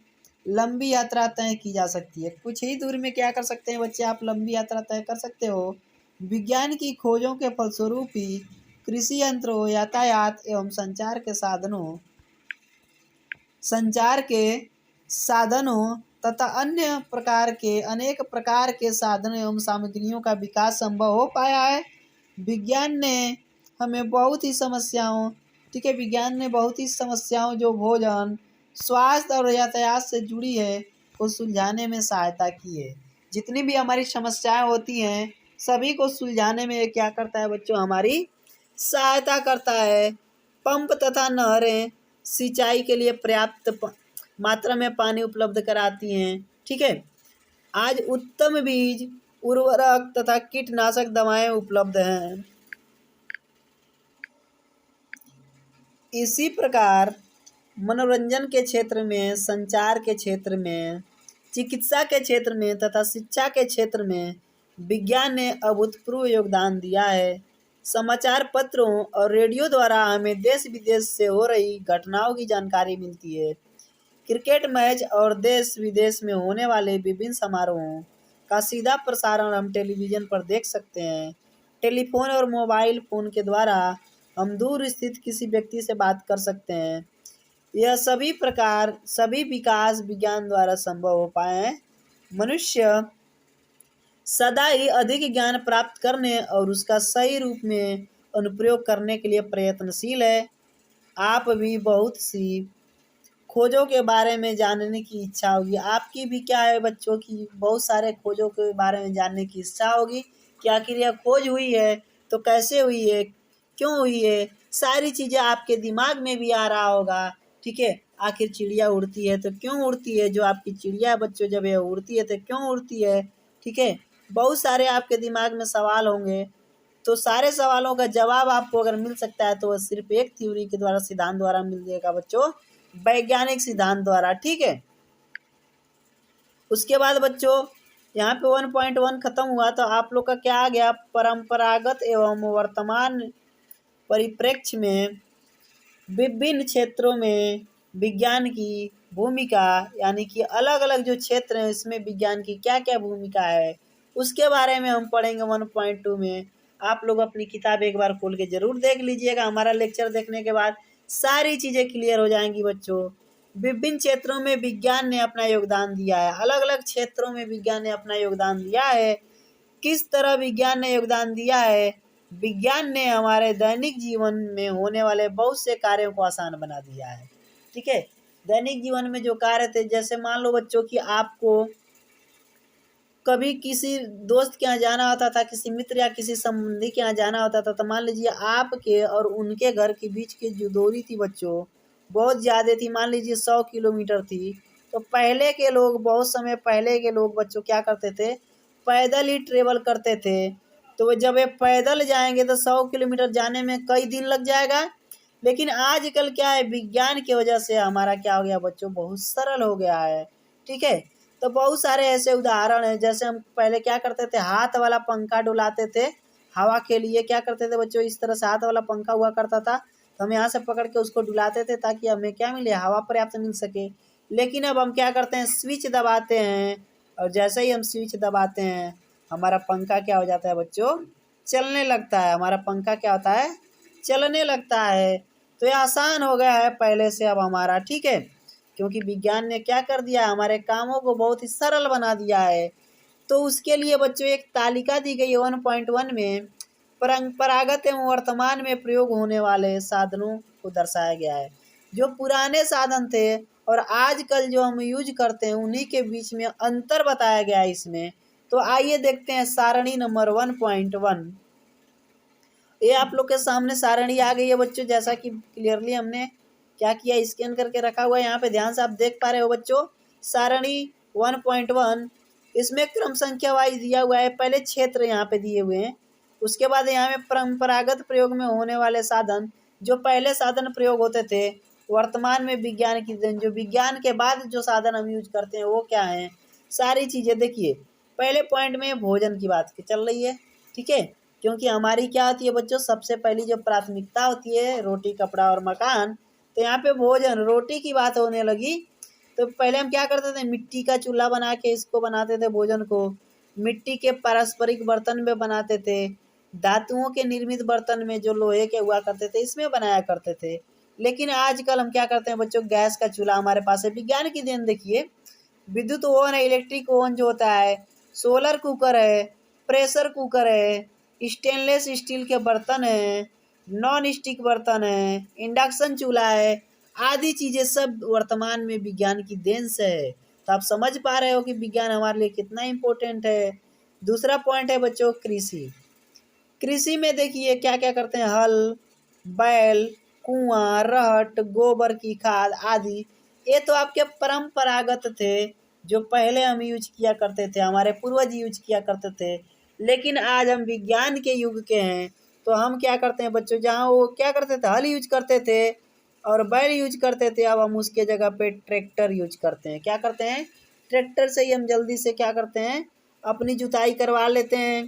लंबी यात्रा तय की जा सकती है। कुछ ही दूर में क्या कर सकते हैं बच्चे, आप लंबी यात्रा तय कर सकते हो। विज्ञान की खोजों के फलस्वरूप ही कृषि यंत्रों, यातायात एवं संचार के साधनों तथा अन्य प्रकार के अनेक प्रकार के साधनों एवं सामग्रियों का विकास संभव हो पाया है। विज्ञान ने हमें बहुत ही समस्याओं, ठीक है, विज्ञान ने बहुत ही समस्याओं जो भोजन, स्वास्थ्य और यातायात से जुड़ी है को सुलझाने में सहायता की है। जितनी भी हमारी समस्याएं होती हैं सभी को सुलझाने में ये क्या करता है बच्चों, हमारी सहायता करता है। पंप तथा नहरें सिंचाई के लिए पर्याप्त मात्रा में पानी उपलब्ध कराती हैं, ठीक है। आज उत्तम बीज, उर्वरक तथा कीटनाशक दवाएं उपलब्ध हैं। इसी प्रकार मनोरंजन के क्षेत्र में, संचार के क्षेत्र में, चिकित्सा के क्षेत्र में तथा शिक्षा के क्षेत्र में विज्ञान ने अभूतपूर्व योगदान दिया है। समाचार पत्रों और रेडियो द्वारा हमें देश विदेश से हो रही घटनाओं की जानकारी मिलती है। क्रिकेट मैच और देश विदेश में होने वाले विभिन्न समारोहों का सीधा प्रसारण हम टेलीविज़न पर देख सकते हैं। टेलीफोन और मोबाइल फ़ोन के द्वारा हम दूर स्थित किसी व्यक्ति से बात कर सकते हैं। यह सभी विकास विज्ञान द्वारा संभव हो पाए हैं। मनुष्य सदा ही अधिक ज्ञान प्राप्त करने और उसका सही रूप में अनुप्रयोग करने के लिए प्रयत्नशील है। आप भी बहुत सी खोजों के बारे में जानने की इच्छा होगी। आपकी भी क्या है बच्चों की, बहुत सारे खोजों के बारे में जानने की इच्छा होगी कि आखिर यह खोज हुई है तो कैसे हुई है, क्यों हुई है, सारी चीज़ें आपके दिमाग में भी आ रहा होगा, ठीक है। आखिर चिड़िया उड़ती है तो क्यों उड़ती है, जो आपकी चिड़िया बच्चों जब यह उड़ती है तो क्यों उड़ती है, ठीक है। बहुत सारे आपके दिमाग में सवाल होंगे, तो सारे सवालों का जवाब आपको अगर मिल सकता है तो वह सिर्फ एक थ्योरी के द्वारा, सिद्धांत द्वारा मिल जाएगा बच्चों, वैज्ञानिक सिद्धांत द्वारा, ठीक है। उसके बाद बच्चों यहाँ पे 1.1 खत्म हुआ तो आप लोग का क्या आ गया, परंपरागत एवं वर्तमान परिप्रेक्ष्य में विभिन्न क्षेत्रों में विज्ञान की भूमिका, यानी कि अलग अलग जो क्षेत्र हैं इसमें विज्ञान की क्या क्या भूमिका है उसके बारे में हम पढ़ेंगे 1.2 में। आप लोग अपनी किताब एक बार खोल के ज़रूर देख लीजिएगा। हमारा लेक्चर देखने के बाद सारी चीज़ें क्लियर हो जाएंगी बच्चों। विभिन्न क्षेत्रों में विज्ञान ने अपना योगदान दिया है, अलग अलग क्षेत्रों में विज्ञान ने अपना योगदान दिया है। किस तरह विज्ञान ने योगदान दिया है, विज्ञान ने हमारे दैनिक जीवन में होने वाले बहुत से कार्यों को आसान बना दिया है, ठीक है। दैनिक जीवन में जो कार्य थे, जैसे मान लो बच्चों कि आपको कभी किसी दोस्त के यहाँ जाना होता था, किसी मित्र या किसी संबंधी के यहाँ जाना होता था, तो मान लीजिए आपके और उनके घर के बीच की जो दूरी थी बच्चों बहुत ज़्यादा थी, मान लीजिए 100 किलोमीटर थी। तो पहले के लोग, बहुत समय पहले के लोग बच्चों क्या करते थे, पैदल ही ट्रेवल करते थे। तो जब ये पैदल जाएंगे तो 100 किलोमीटर जाने में कई दिन लग जाएगा। लेकिन आजकल क्या है, विज्ञान की वजह से हमारा क्या हो गया बच्चों, बहुत सरल हो गया है, ठीक है। तो बहुत सारे ऐसे उदाहरण हैं, जैसे हम पहले क्या करते थे, हाथ वाला पंखा डुलाते थे हवा के लिए। क्या करते थे बच्चों, इस तरह से हाथ वाला पंखा हुआ करता था, तो हम यहाँ से पकड़ के उसको डुलाते थे ताकि हमें क्या मिले, हवा पर्याप्त मिल सके। लेकिन अब हम क्या करते हैं, स्विच दबाते हैं, और जैसे ही हम स्विच दबाते हैं हमारा पंखा क्या हो जाता है बच्चों, चलने लगता है। हमारा पंखा क्या होता है, चलने लगता है। तो ये आसान हो गया है पहले से अब हमारा, ठीक है। क्योंकि विज्ञान ने क्या कर दिया, हमारे कामों को बहुत ही सरल बना दिया है। तो उसके लिए बच्चों एक तालिका दी गई है 1.1 में, परंपरागत एवं वर्तमान में प्रयोग होने वाले साधनों को दर्शाया गया है। जो पुराने साधन थे और आजकल जो हम यूज करते हैं उन्हीं के बीच में अंतर बताया गया है इसमें। तो आइए देखते हैं सारणी नंबर 1.1। ये आप लोग के सामने सारणी आ गई है बच्चों, जैसा कि क्लियरली हमने क्या किया, स्कैन करके रखा हुआ है। यहाँ पे ध्यान से आप देख पा रहे हो बच्चों, सारणी 1.1। इसमें क्रम संख्या वाइज दिया हुआ है। पहले क्षेत्र यहाँ पे दिए हुए हैं, उसके बाद यहाँ में परंपरागत प्रयोग में होने वाले साधन, जो पहले साधन प्रयोग होते थे, वर्तमान में विज्ञान की देन, जो विज्ञान के बाद जो साधन हम यूज करते हैं वो क्या है, सारी चीजें देखिए। पहले पॉइंट में भोजन की बात चल रही है, ठीक है, क्योंकि हमारी क्या होती है बच्चों, सबसे पहली जो प्राथमिकता होती है रोटी कपड़ा और मकान। तो यहाँ पे भोजन रोटी की बात होने लगी। तो पहले हम क्या करते थे, मिट्टी का चूल्हा बना के इसको बनाते थे भोजन को, मिट्टी के पारस्परिक बर्तन में बनाते थे, धातुओं के निर्मित बर्तन में जो लोहे के हुआ करते थे इसमें बनाया करते थे। लेकिन आजकल हम क्या करते हैं बच्चों, गैस का चूल्हा हमारे पास है, विज्ञान की देन देखिए। विद्युत ओवन है, इलेक्ट्रिक ओवन जो होता है, सोलर कुकर है, प्रेशर कुकर है, स्टेनलेस स्टील के बर्तन है, नॉन स्टिक बर्तन है, इंडक्शन चूल्हा है, आदि चीजें सब वर्तमान में विज्ञान की देन से है। तो आप समझ पा रहे हो कि विज्ञान हमारे लिए कितना इम्पोर्टेंट है। दूसरा पॉइंट है बच्चों कृषि। कृषि में देखिए क्या क्या करते हैं, हल, बैल, कुआं, रहट, गोबर की खाद आदि। ये तो आपके परंपरागत थे, जो पहले हम यूज किया करते थे, हमारे पूर्वज यूज किया करते थे। लेकिन आज हम विज्ञान के युग के हैं, तो हम क्या करते हैं बच्चों, जहाँ वो क्या करते थे, हल यूज करते थे और बैल यूज करते थे, अब हम उसके जगह पे ट्रैक्टर यूज करते हैं। क्या करते हैं, ट्रैक्टर से ही हम जल्दी से क्या करते हैं, अपनी जुताई करवा लेते हैं।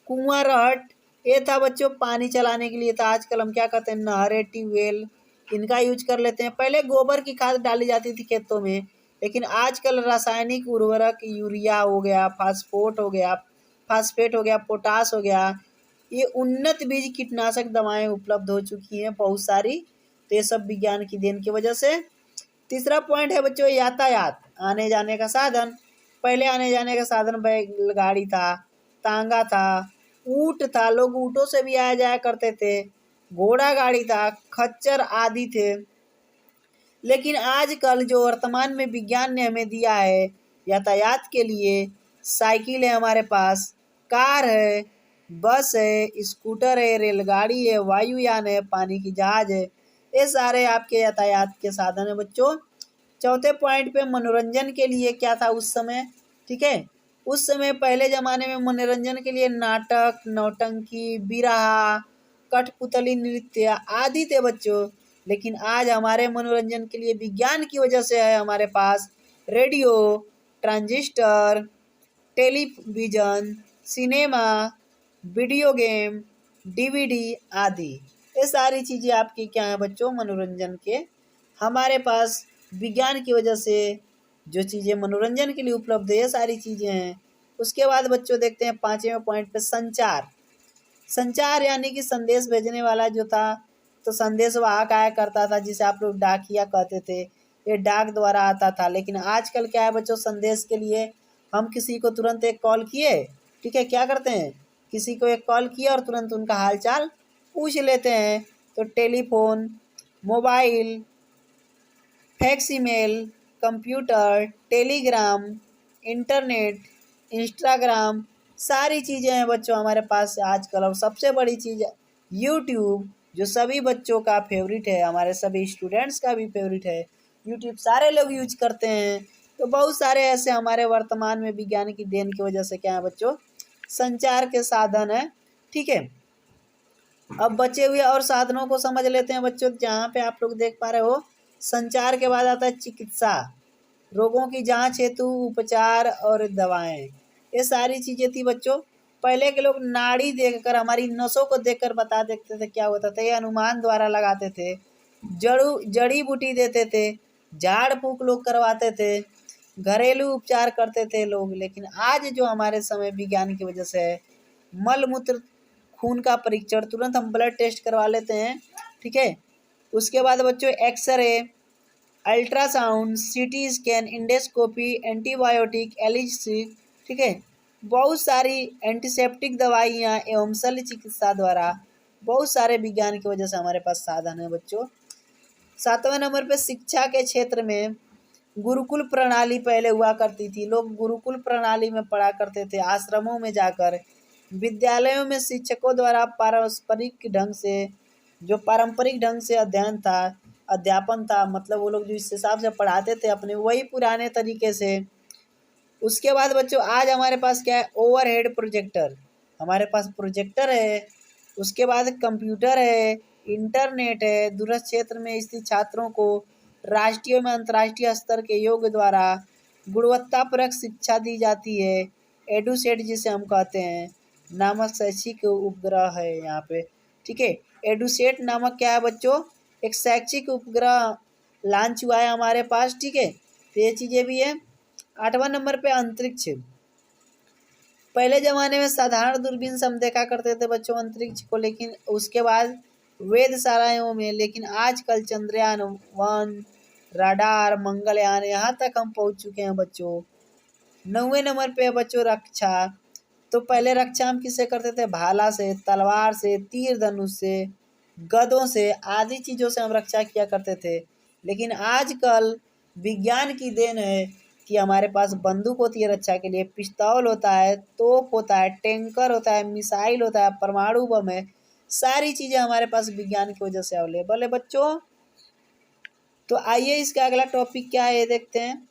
कुआं, रहट, ये था बच्चों पानी चलाने के लिए था। आजकल हम क्या करते हैं, नहरें, ट्यूबवेल, इनका यूज कर लेते हैं। पहले गोबर की खाद डाली जाती थी खेतों में, लेकिन आजकल रासायनिक उर्वरक, यूरिया हो गया, फास्फेट हो गया, पोटास हो गया, ये उन्नत बीज कीटनाशक दवाएं उपलब्ध हो चुकी हैं बहुत सारी। तो ये सब विज्ञान की देन की वजह से। तीसरा पॉइंट है बच्चों यातायात, आने जाने का साधन। पहले आने जाने का साधन बैलगाड़ी था, तांगा था, ऊंट था, लोग ऊँटों से भी आया जाया करते थे, घोड़ा गाड़ी था, खच्चर आदि थे। लेकिन आजकल जो वर्तमान में विज्ञान ने हमें दिया है यातायात के लिए, साइकिल है हमारे पास, कार है, बस है, स्कूटर है, रेलगाड़ी है, वायुयान है, पानी की जहाज है, ये सारे आपके यातायात के साधन है बच्चों। चौथे पॉइंट पे मनोरंजन के लिए क्या था उस समय, ठीक है, उस समय पहले ज़माने में मनोरंजन के लिए नाटक, नौटंकी, बिरहा, कठपुतली नृत्य आदि थे बच्चों। लेकिन आज हमारे मनोरंजन के लिए विज्ञान की वजह से है हमारे पास radio, transistor, television, cinema, video game, DVD आदि। ये सारी चीज़ें आपकी क्या हैं बच्चों, मनोरंजन के हमारे पास विज्ञान की वजह से जो चीज़ें मनोरंजन के लिए उपलब्ध है ये सारी चीज़ें हैं। उसके बाद बच्चों देखते हैं पाँचवें पॉइंट पे संचार। संचार यानी कि संदेश भेजने वाला जो था, तो संदेश वाहक आया करता था जिसे आप लोग डाकिया कहते थे, ये डाक द्वारा आता था। लेकिन आजकल क्या है बच्चों, संदेश के लिए हम किसी को तुरंत एक कॉल किए, ठीक है, क्या करते हैं, किसी को एक कॉल किया और तुरंत उनका हालचाल पूछ लेते हैं। तो telephone, mobile, fax email, computer, Telegram, internet, Instagram, सारी चीज़ें हैं बच्चों हमारे पास आजकल। और सबसे बड़ी चीज़ यूट्यूब, जो सभी बच्चों का फेवरेट है, हमारे सभी स्टूडेंट्स का भी फेवरेट है। यूट्यूब सारे लोग यूज करते हैं। तो बहुत सारे ऐसे हमारे वर्तमान में विज्ञान की देन की वजह से क्या है बच्चों, संचार के साधन है, ठीक है। अब बचे हुए और साधनों को समझ लेते हैं बच्चों। जहाँ पे आप लोग देख पा रहे हो, संचार के बाद आता है चिकित्सा, रोगों की जांच हेतु उपचार और दवाएं, ये सारी चीजें थी बच्चों। पहले के लोग नाड़ी देखकर, हमारी नसों को देखकर बता देते थे क्या होता था, ये अनुमान द्वारा लगाते थे। जड़ी बूटी देते थे, झाड़ फूक लोग करवाते थे, घरेलू उपचार करते थे लोग। लेकिन आज जो हमारे समय विज्ञान की वजह से है, मल मूत्र, खून का परीक्षण, तुरंत हम ब्लड टेस्ट करवा लेते हैं, ठीक है। उसके बाद बच्चों x ray, ultrasound, CT scan, endoscopy, antibiotic, एलिसी, ठीक है, बहुत सारी एंटीसेप्टिक दवाइयाँ एवं शल्य चिकित्सा द्वारा बहुत सारे विज्ञान की वजह से हमारे पास साधन है बच्चों। 7वें नंबर पे शिक्षा के क्षेत्र में गुरुकुल प्रणाली पहले हुआ करती थी। लोग गुरुकुल प्रणाली में पढ़ा करते थे, आश्रमों में जाकर। विद्यालयों में शिक्षकों द्वारा पारंपरिक ढंग से अध्यापन था, मतलब वो लोग जो इस हिसाब से पढ़ाते थे अपने वही पुराने तरीके से। उसके बाद बच्चों आज हमारे पास क्या है, ओवरहेड प्रोजेक्टर, हमारे पास प्रोजेक्टर है। उसके बाद कंप्यूटर है, इंटरनेट है। दूरस्थ क्षेत्र में स्थित छात्रों को राष्ट्रीय में अंतर्राष्ट्रीय स्तर के योग द्वारा गुणवत्तापरक शिक्षा दी जाती है। एडुसेट जिसे हम कहते हैं नामक शैक्षिक उपग्रह है यहाँ पे, ठीक है। एडुसेट नामक क्या है बच्चों, एक शैक्षिक उपग्रह लॉन्च हुआ है हमारे पास, ठीक है। तो ये चीज़ें भी है। 8वां नंबर पे अंतरिक्ष। पहले ज़माने में साधारण दूरबीन से हम देखा करते थे बच्चों अंतरिक्ष को, लेकिन उसके बाद वेधशालाओं में, लेकिन आजकल चंद्रयान 1, राडार, मंगलयान, यहाँ तक हम पहुँच चुके हैं बच्चों। 9वें नंबर पे बच्चों रक्षा। तो पहले रक्षा हम किससे करते थे, भाला से, तलवार से, तीर धनुष से, गदों से, आदि चीज़ों से हम रक्षा किया करते थे। लेकिन आजकल विज्ञान की देन है कि हमारे पास बंदूक होती है रक्षा के लिए, पिस्तौल होता है, तोप होता है, टैंकर होता है, मिसाइल होता है, परमाणु बम है। सारी चीज़ें हमारे पास विज्ञान की वजह से अवेलेबल है बच्चों। तो आइए इसका अगला टॉपिक क्या है ये देखते हैं।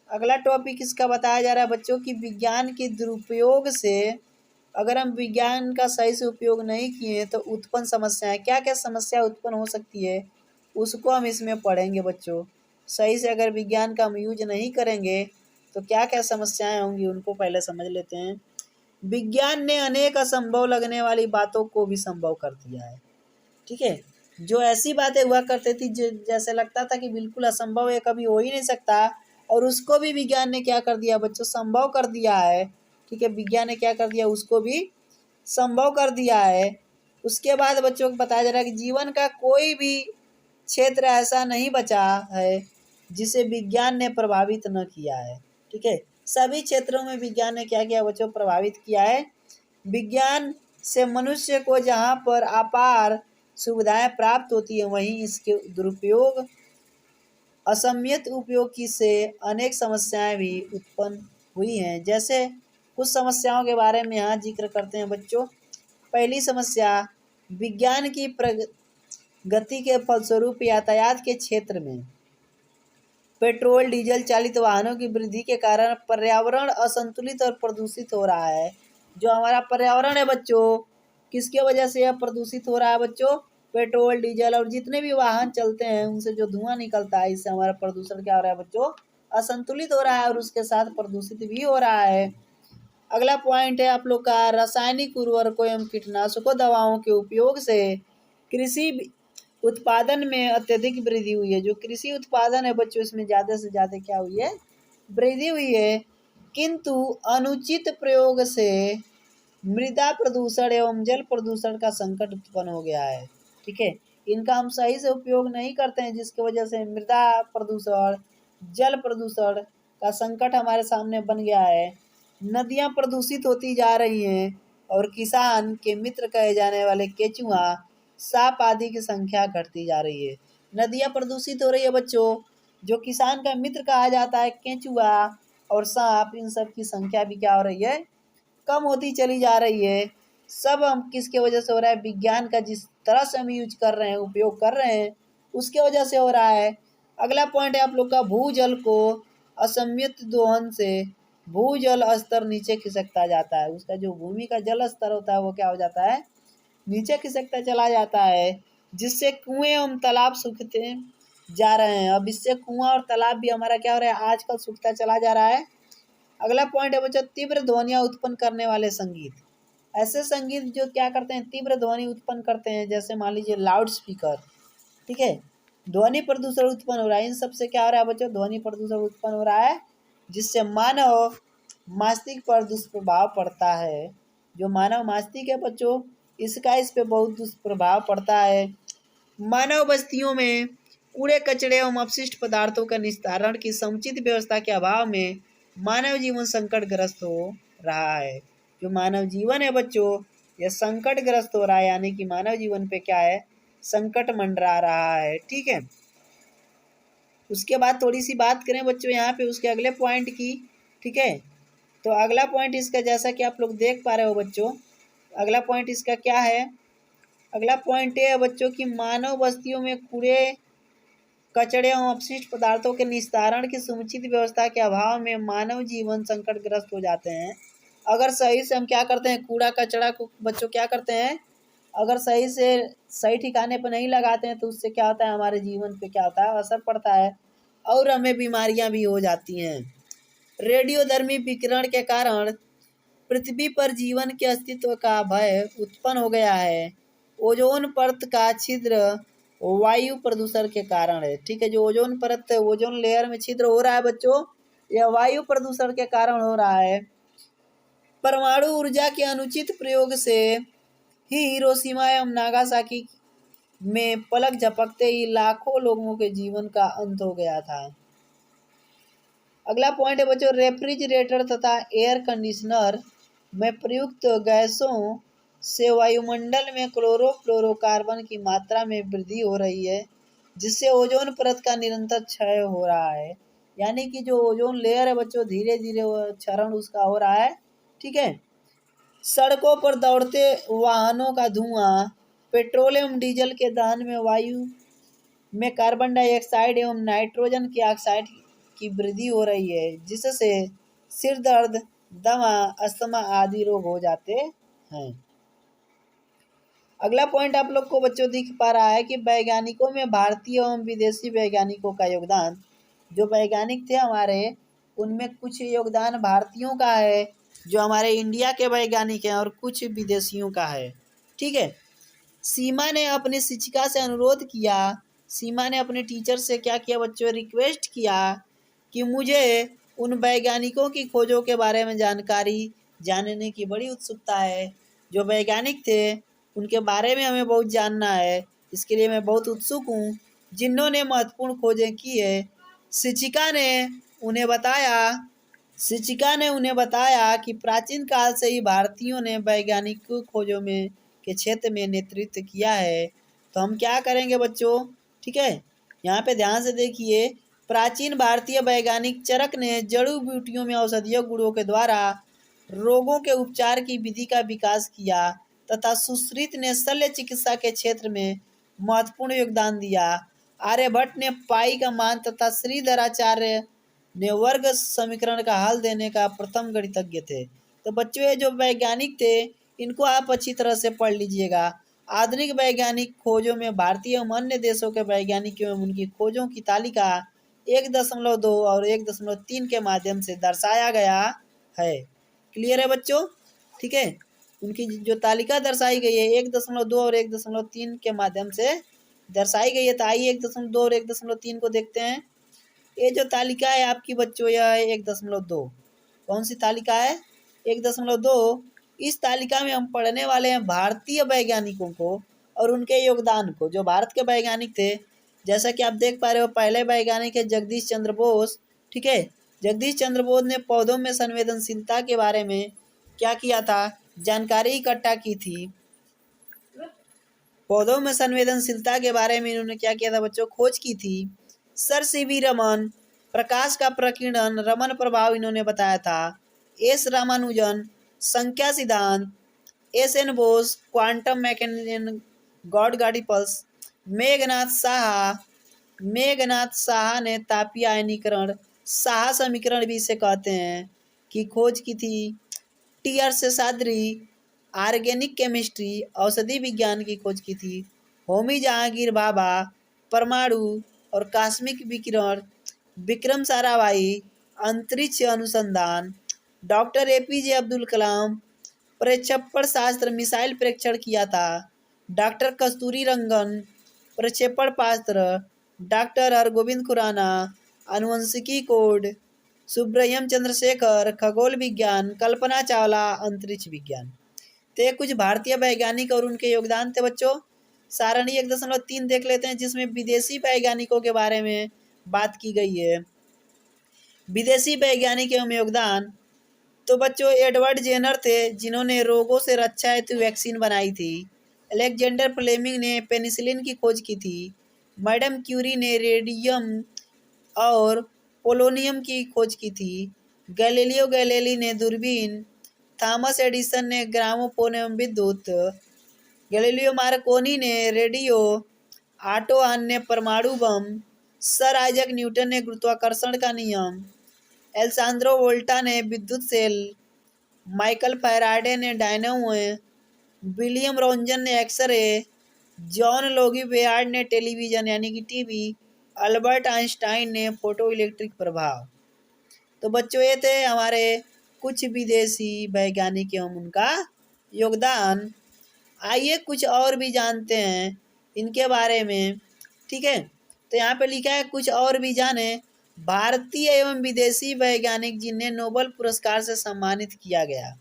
अगला टॉपिक इसका बताया जा रहा है बच्चों कि विज्ञान के दुरुपयोग से, अगर हम विज्ञान का सही से उपयोग नहीं किए तो उत्पन्न समस्याएं, क्या क्या समस्या उत्पन्न हो सकती है उसको हम इसमें पढ़ेंगे बच्चों। सही से अगर विज्ञान का हम यूज नहीं करेंगे तो क्या क्या समस्याएं होंगी उनको पहले समझ लेते हैं। विज्ञान ने अनेक असंभव लगने वाली बातों को भी संभव कर दिया है, ठीक है। जो ऐसी बातें हुआ करती थी जैसे लगता था कि बिल्कुल असंभव है, कभी हो ही नहीं सकता, और उसको भी विज्ञान ने क्या कर दिया बच्चों, संभव कर दिया है, ठीक है। विज्ञान ने क्या कर दिया, उसको भी संभव कर दिया है। उसके बाद बच्चों को बताया जा रहा है कि जीवन का कोई भी क्षेत्र ऐसा नहीं बचा है जिसे विज्ञान ने प्रभावित न किया है, ठीक है। सभी क्षेत्रों में विज्ञान ने क्या किया बच्चों, प्रभावित किया है। विज्ञान से मनुष्य को जहाँ पर अपार सुविधाएं प्राप्त होती है वहीं इसके दुरुपयोग, असमित उपयोग की से अनेक समस्याएं भी उत्पन्न हुई हैं। जैसे कुछ समस्याओं के बारे में यहाँ जिक्र करते हैं बच्चों। पहली समस्या, विज्ञान की प्रगति के फलस्वरूप यातायात के क्षेत्र में पेट्रोल डीजल चालित वाहनों की वृद्धि के कारण पर्यावरण असंतुलित और प्रदूषित हो रहा है। जो हमारा पर्यावरण है बच्चों, किसके वजह से यह प्रदूषित हो रहा है बच्चों, पेट्रोल डीजल और जितने भी वाहन चलते हैं उनसे जो धुआं निकलता है, इससे हमारा प्रदूषण क्या हो रहा है बच्चों, असंतुलित हो रहा है और उसके साथ प्रदूषित भी हो रहा है। अगला पॉइंट है आप लोग का, रासायनिक उर्वरकों एवं कीटनाशकों दवाओं के उपयोग से कृषि उत्पादन में अत्यधिक वृद्धि हुई है। जो कृषि उत्पादन है बच्चों इसमें ज़्यादा से ज़्यादा क्या हुई है, वृद्धि हुई है। किंतु अनुचित प्रयोग से मृदा प्रदूषण एवं जल प्रदूषण का संकट उत्पन्न हो गया है, ठीक है। इनका हम सही से उपयोग नहीं करते हैं जिसकी वजह से मृदा प्रदूषण, जल प्रदूषण का संकट हमारे सामने बन गया है। नदियाँ प्रदूषित होती जा रही हैं और किसान के मित्र कहे जाने वाले केचुआ, सांप आदि की संख्या घटती जा रही है। नदियाँ प्रदूषित हो रही है बच्चों, जो किसान का मित्र कहा जाता है केचुआ और सांप, इन सब की संख्या भी क्या हो रही है, कम होती चली जा रही है। सब हम किसके वजह से हो रहा है, विज्ञान का जिस तरह से हम यूज कर रहे हैं, उपयोग कर रहे हैं, उसके वजह से हो रहा है। अगला पॉइंट है आप लोग का, भूजल को असममित दोहन से भूजल स्तर नीचे खिसकता जाता है। उसका जो भूमि का जल स्तर होता है वो क्या हो जाता है, नीचे खिसकता चला जाता है, जिससे कुएं एवं तालाब सूखते जा रहे हैं। अब इससे कुआं और तालाब भी हमारा क्या हो रहा है, आजकल सूखता चला जा रहा है। अगला पॉइंट है बच्चों, तीव्र ध्वनियाँ उत्पन्न करने वाले संगीत। ऐसे संगीत जो क्या करते हैं, तीव्र ध्वनि उत्पन्न करते हैं, जैसे मान लीजिए लाउड स्पीकर, ठीक है। ध्वनि प्रदूषण उत्पन्न हो रहा है। इन सबसे क्या हो रहा है बच्चों, ध्वनि प्रदूषण उत्पन्न हो रहा है, जिससे मानव मस्तिष्क पर दुष्प्रभाव पड़ता है। जो मानव मस्तिष्क है बच्चों, इस पे बहुत दुष्प्रभाव पड़ता है। मानव बस्तियों में कूड़े कचरे एवं अपशिष्ट पदार्थों का निस्तारण की समुचित व्यवस्था के अभाव में मानव जीवन संकटग्रस्त हो रहा है। जो मानव जीवन है बच्चों, यह संकटग्रस्त हो रहा है, यानी कि मानव जीवन पे क्या है, संकट मंडरा रहा है। ठीक है, उसके बाद थोड़ी सी बात करें बच्चों यहाँ पे उसके अगले पॉइंट की। ठीक है, तो अगला पॉइंट इसका, जैसा कि आप लोग देख पा रहे हो बच्चों, अगला पॉइंट इसका क्या है, अगला पॉइंट ये है बच्चों कि मानव बस्तियों में कूड़े कचड़े एवं अपशिष्ट पदार्थों के निस्तारण की समुचित व्यवस्था के अभाव में मानव जीवन संकटग्रस्त हो जाते हैं। अगर सही से हम क्या करते हैं, कूड़ा कचड़ा को बच्चों क्या करते हैं, अगर सही से सही ठिकाने पर नहीं लगाते हैं तो उससे क्या होता है, हमारे जीवन पे क्या होता है, असर पड़ता है और हमें बीमारियां भी हो जाती हैं। रेडियोधर्मी विकिरण के कारण पृथ्वी पर जीवन के अस्तित्व का भय उत्पन्न हो गया है। ओजोन परत का छिद्र वायु प्रदूषण के कारण है। ठीक है, जो ओजोन परत, ओजोन लेयर में छिद्र हो रहा है बच्चों, यह वायु प्रदूषण के कारण हो रहा है। परमाणु ऊर्जा के अनुचित प्रयोग से ही हिरोशिमा एवं नागासाकी में पलक झपकते ही लाखों लोगों के जीवन का अंत हो गया था। अगला पॉइंट है बच्चों, रेफ्रिजरेटर तथा एयर कंडीशनर में प्रयुक्त गैसों से वायुमंडल में क्लोरोफ्लोरोकार्बन की मात्रा में वृद्धि हो रही है, जिससे ओजोन परत का निरंतर क्षय हो रहा है। यानी कि जो ओजोन लेयर है बच्चों, धीरे धीरे क्षरण उसका हो रहा है। ठीक है, सड़कों पर दौड़ते वाहनों का धुआं, पेट्रोल एवं डीजल के दहन में वायु में कार्बन डाइऑक्साइड एवं नाइट्रोजन की ऑक्साइड की वृद्धि हो रही है, जिससे सिर दर्द, दमा, अस्थमा आदि रोग हो जाते हैं। अगला पॉइंट आप लोग को बच्चों दिख पा रहा है कि वैज्ञानिकों में भारतीय एवं विदेशी वैज्ञानिकों का योगदान। जो वैज्ञानिक थे हमारे, उनमें कुछ योगदान भारतीयों का है, जो हमारे इंडिया के वैज्ञानिक हैं, और कुछ विदेशियों का है। ठीक है, सीमा ने अपनी शिक्षिका से अनुरोध किया, सीमा ने अपने टीचर से क्या किया बच्चों, रिक्वेस्ट किया कि मुझे उन वैज्ञानिकों की खोजों के बारे में जानकारी जानने की बड़ी उत्सुकता है। जो वैज्ञानिक थे उनके बारे में हमें बहुत जानना है, इसके लिए मैं बहुत उत्सुक हूँ, जिन्होंने महत्वपूर्ण खोजें की है। शिक्षिका ने उन्हें बताया शिक्षिका ने उन्हें बताया कि प्राचीन काल से ही भारतीयों ने वैज्ञानिक खोजों में के क्षेत्र में नेतृत्व किया है। तो हम क्या करेंगे बच्चों, ठीक है, यहाँ पे ध्यान से देखिए। प्राचीन भारतीय वैज्ञानिक चरक ने जड़ी बूटियों में औषधीय गुणों के द्वारा रोगों के उपचार की विधि का विकास किया तथा सुश्रुत ने शल्य चिकित्सा के क्षेत्र में महत्वपूर्ण योगदान दिया। आर्यभट्ट ने पाई का मान तथा श्रीधराचार्य ने वर्ग समीकरण का हल देने का प्रथम गणितज्ञ थे। तो बच्चों ये जो वैज्ञानिक थे इनको आप अच्छी तरह से पढ़ लीजिएगा। आधुनिक वैज्ञानिक खोजों में भारतीय एवं अन्य देशों के वैज्ञानिकों एवं उनकी खोजों की तालिका 1.2 और 1.3 के माध्यम से दर्शाया गया है। क्लियर है बच्चों, ठीक है, उनकी जो तालिका दर्शाई गई है 1.2 और 1.3 के माध्यम से दर्शाई गई है। तो आइए 1.2 और 1.3 को देखते हैं। ये जो तालिका है आपकी बच्चों, यह है 1.2। कौन सी तालिका है, 1.2। इस तालिका में हम पढ़ने वाले हैं भारतीय वैज्ञानिकों को और उनके योगदान को। जो भारत के वैज्ञानिक थे, जैसा कि आप देख पा रहे हो, पहले वैज्ञानिक है जगदीश चंद्र बोस। ठीक है, जगदीश चंद्र बोस ने पौधों में संवेदनशीलता के बारे में क्या किया था, जानकारी इकट्ठा की थी। पौधों में संवेदनशीलता के बारे में इन्होंने क्या किया था बच्चों, खोज की थी। सर सीवी रमन, प्रकाश का प्रकीर्णन, रमन प्रभाव इन्होंने बताया था। एस रामानुजन, संख्या सिद्धांत। S N Bose, quantum mechanism, God particles. Meghnath Saha ने तापीय आयनीकरण, साहा समीकरण भी इसे कहते हैं, की खोज की थी। T R Seshadri, organic chemistry, औषधि विज्ञान की खोज की थी। होमी जहांगीर भाभा, परमाणु और कॉस्मिक विकिरण। विक्रम साराभाई, अंतरिक्ष अनुसंधान। डॉक्टर एपीजे अब्दुल कलाम, प्रक्षेपण शास्त्र, मिसाइल परीक्षण किया था। डॉक्टर कस्तूरी रंगन, प्रक्षेपण शास्त्र। डॉक्टर हरगोविंद खुराना, आनुवंशिकी कोड। सुब्रह्मण्यम चंद्रशेखर, खगोल विज्ञान। कल्पना चावला, अंतरिक्ष विज्ञान। तो ये कुछ भारतीय वैज्ञानिक और उनके योगदान थे बच्चों। सारणी 1.3 देख लेते हैं, जिसमें विदेशी वैज्ञानिकों के बारे में बात की गई है। विदेशी वैज्ञानिक एवं योगदान। तो बच्चों एडवर्ड जेनर थे, जिन्होंने रोगों से रक्षा हेतु वैक्सीन बनाई थी। अलेक्जेंडर फ्लेमिंग ने पेनिसिलिन की खोज की थी। मैडम क्यूरी ने रेडियम और पोलोनियम की खोज की थी। गैलीलियो गैलीली ने दूरबीन। थॉमस एडिसन ने ग्रामोफोन एवं विद्युत। गैलीलियो मार्कोनी ने रेडियो। ऑटो हन ने परमाणु बम। सर आइजैक न्यूटन ने गुरुत्वाकर्षण का नियम। एल्सांद्रो वोल्टा ने विद्युत सेल। माइकल फैराडे ने डायनामो। विलियम रोंजन ने एक्सरे। जॉन लोगी बेयार्ड ने टेलीविज़न यानी कि टीवी। अल्बर्ट आइंस्टाइन ने फोटो इलेक्ट्रिक प्रभाव। तो बच्चों ये थे हमारे कुछ विदेशी वैज्ञानिक एवं उनका योगदान। आइए कुछ और भी जानते हैं इनके बारे में। ठीक है, तो यहाँ पे लिखा है कुछ और भी जाने। भारतीय एवं विदेशी वैज्ञानिक जिन्हें नोबेल पुरस्कार से सम्मानित किया गया।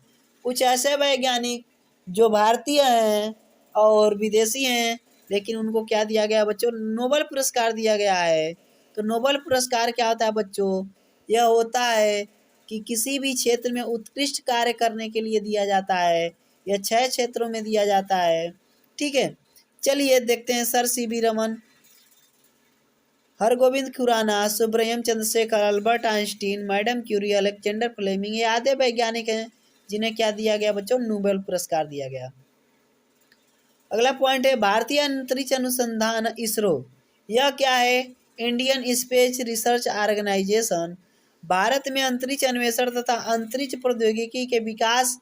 कुछ ऐसे वैज्ञानिक जो भारतीय हैं और विदेशी हैं, लेकिन उनको क्या दिया गया बच्चों? नोबेल पुरस्कार दिया गया है। तो नोबेल पुरस्कार क्या होता है बच्चों? यह होता है कि किसी भी क्षेत्र में उत्कृष्ट कार्य करने के लिए दिया जाता है। यह 6 क्षेत्रों में दिया जाता है। ठीक है, चलिए देखते हैं। Sir CV Raman, Hargobind Khurana, Subrahmanyan Chandrasekhar, Albert Einstein, madam Curie, Alexander Fleming, ये आधे वैज्ञानिक हैं जिन्हें क्या दिया गया बच्चों? नोबेल पुरस्कार दिया गया। अगला पॉइंट है भारतीय अंतरिक्ष अनुसंधान इसरो। यह क्या है? Indian space research organisation. भारत में अंतरिक्ष अन्वेषण तथा अंतरिक्ष प्रौद्योगिकी के विकास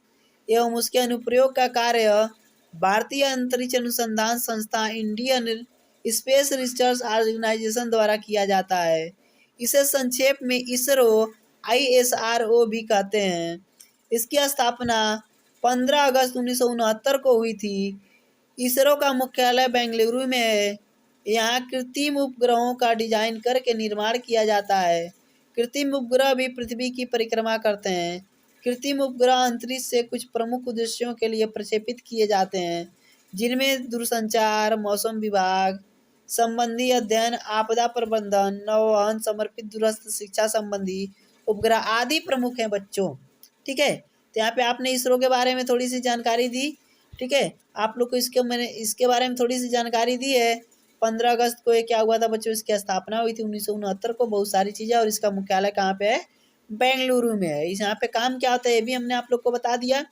एवं उसके अनुप्रयोग का कार्य भारतीय अंतरिक्ष अनुसंधान संस्था इंडियन स्पेस रिसर्च ऑर्गेनाइजेशन द्वारा किया जाता है। इसे संक्षेप में इसरो ISRO भी कहते हैं। इसकी स्थापना 15 अगस्त 1969 को हुई थी। इसरो का मुख्यालय बेंगलुरु में है। यहाँ कृत्रिम उपग्रहों का डिजाइन करके निर्माण किया जाता है। कृत्रिम उपग्रह भी पृथ्वी की परिक्रमा करते हैं। कृत्रिम उपग्रह अंतरिक्ष से कुछ प्रमुख उद्देश्यों के लिए प्रक्षेपित किए जाते हैं, जिनमें दूरसंचार, मौसम विभाग संबंधी अध्ययन, आपदा प्रबंधन, नौवहन, समर्पित दूरस्थ शिक्षा संबंधी उपग्रह आदि प्रमुख हैं बच्चों। ठीक है, तो यहाँ पे आपने इसरो के बारे में थोड़ी सी जानकारी दी। ठीक है, आप लोग को मैंने इसके बारे में थोड़ी सी जानकारी दी है। 15 अगस्त को ये क्या हुआ था बच्चों? इसकी स्थापना हुई थी 1969 को। बहुत सारी चीज़ें, और इसका मुख्यालय कहाँ पे है? बेंगलुरु में है। इस यहाँ पे काम क्या होता है ये भी हमने आप लोग को बता दिया।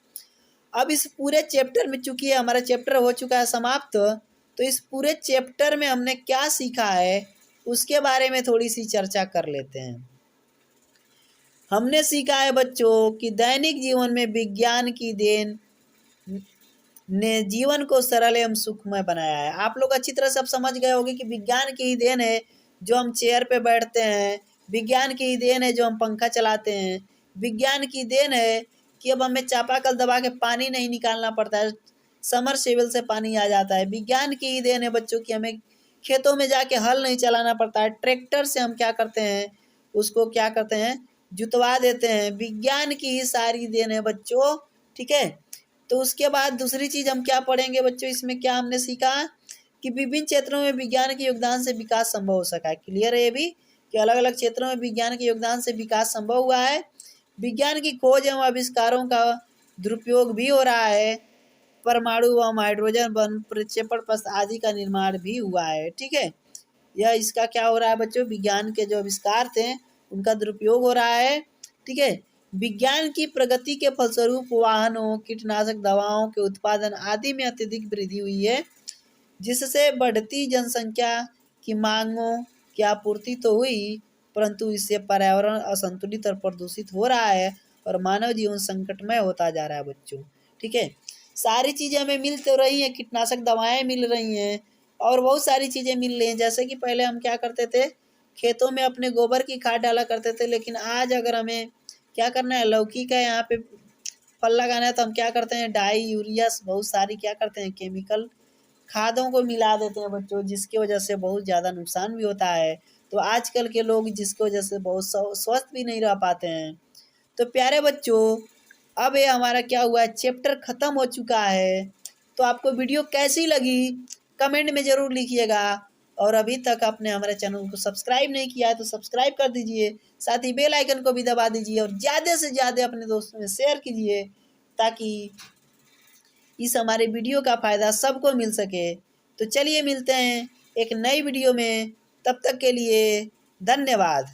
अब इस पूरे चैप्टर में, चूंकि हमारा चैप्टर हो चुका है समाप्त, तो इस पूरे चैप्टर में हमने क्या सीखा है उसके बारे में थोड़ी सी चर्चा कर लेते हैं। हमने सीखा है बच्चों कि दैनिक जीवन में विज्ञान की देन ने जीवन को सरल एवं सुखमय बनाया है। आप लोग अच्छी तरह से अब समझ गए होंगे कि विज्ञान की ही देन है जो हम चेयर पे बैठते हैं। विज्ञान की ही देन है जो हम पंखा चलाते हैं। विज्ञान की देन है कि अब हमें चापाकल दबा के पानी नहीं निकालना पड़ता है, समरसेबल से पानी आ जाता है। विज्ञान की ही देन है बच्चों कि हमें खेतों में जाके हल नहीं चलाना पड़ता है। ट्रैक्टर से हम क्या करते हैं, उसको क्या करते हैं, जुतवा देते हैं। विज्ञान की ही सारी देन है बच्चों। ठीक है, तो उसके बाद दूसरी चीज़ हम क्या पढ़ेंगे बच्चों? इसमें क्या हमने सीखा कि विभिन्न क्षेत्रों में विज्ञान के योगदान से विकास संभव हो सका है। क्लियर है ये भी कि अलग अलग क्षेत्रों में विज्ञान के योगदान से विकास संभव हुआ है। विज्ञान की खोज एवं आविष्कारों का दुरुपयोग भी हो रहा है। परमाणु बम, हाइड्रोजन बम, प्रक्षेपण पथ आदि का निर्माण भी हुआ है। ठीक है, यह इसका क्या हो रहा है बच्चों? विज्ञान के जो आविष्कार थे उनका दुरुपयोग हो रहा है। ठीक है, विज्ञान की प्रगति के फलस्वरूप वाहनों, कीटनाशक दवाओं के उत्पादन आदि में अत्यधिक वृद्धि हुई है, जिससे बढ़ती जनसंख्या की मांगों की आपूर्ति तो हुई, परंतु इससे पर्यावरण असंतुलित और प्रदूषित हो रहा है और मानव जीवन संकटमय होता जा रहा है बच्चों। ठीक है, सारी चीज़ें हमें मिल तो रही हैं, कीटनाशक दवाएं मिल रही हैं और बहुत सारी चीज़ें मिल रही हैं। जैसे कि पहले हम क्या करते थे, खेतों में अपने गोबर की खाद डाला करते थे, लेकिन आज अगर हमें क्या करना है, लौकी का यहाँ पे फल लगाना है, तो हम क्या करते हैं, डाई, यूरिया, बहुत सारी क्या करते हैं, केमिकल खादों को मिला देते हैं बच्चों, जिसकी वजह से बहुत ज़्यादा नुकसान भी होता है। तो आजकल के लोग जिसकी वजह से बहुत स्वस्थ भी नहीं रह पाते हैं। तो प्यारे बच्चों, अब ये हमारा क्या हुआ है, चैप्टर ख़त्म हो चुका है। तो आपको वीडियो कैसी लगी कमेंट में ज़रूर लिखिएगा। और अभी तक आपने हमारे चैनल को सब्सक्राइब नहीं किया है तो सब्सक्राइब कर दीजिए, साथ ही बेल आइकन को भी दबा दीजिए और ज़्यादा से ज़्यादा अपने दोस्तों में शेयर कीजिए ताकि इस हमारे वीडियो का फ़ायदा सबको मिल सके। तो चलिए मिलते हैं एक नई वीडियो में, तब तक के लिए धन्यवाद।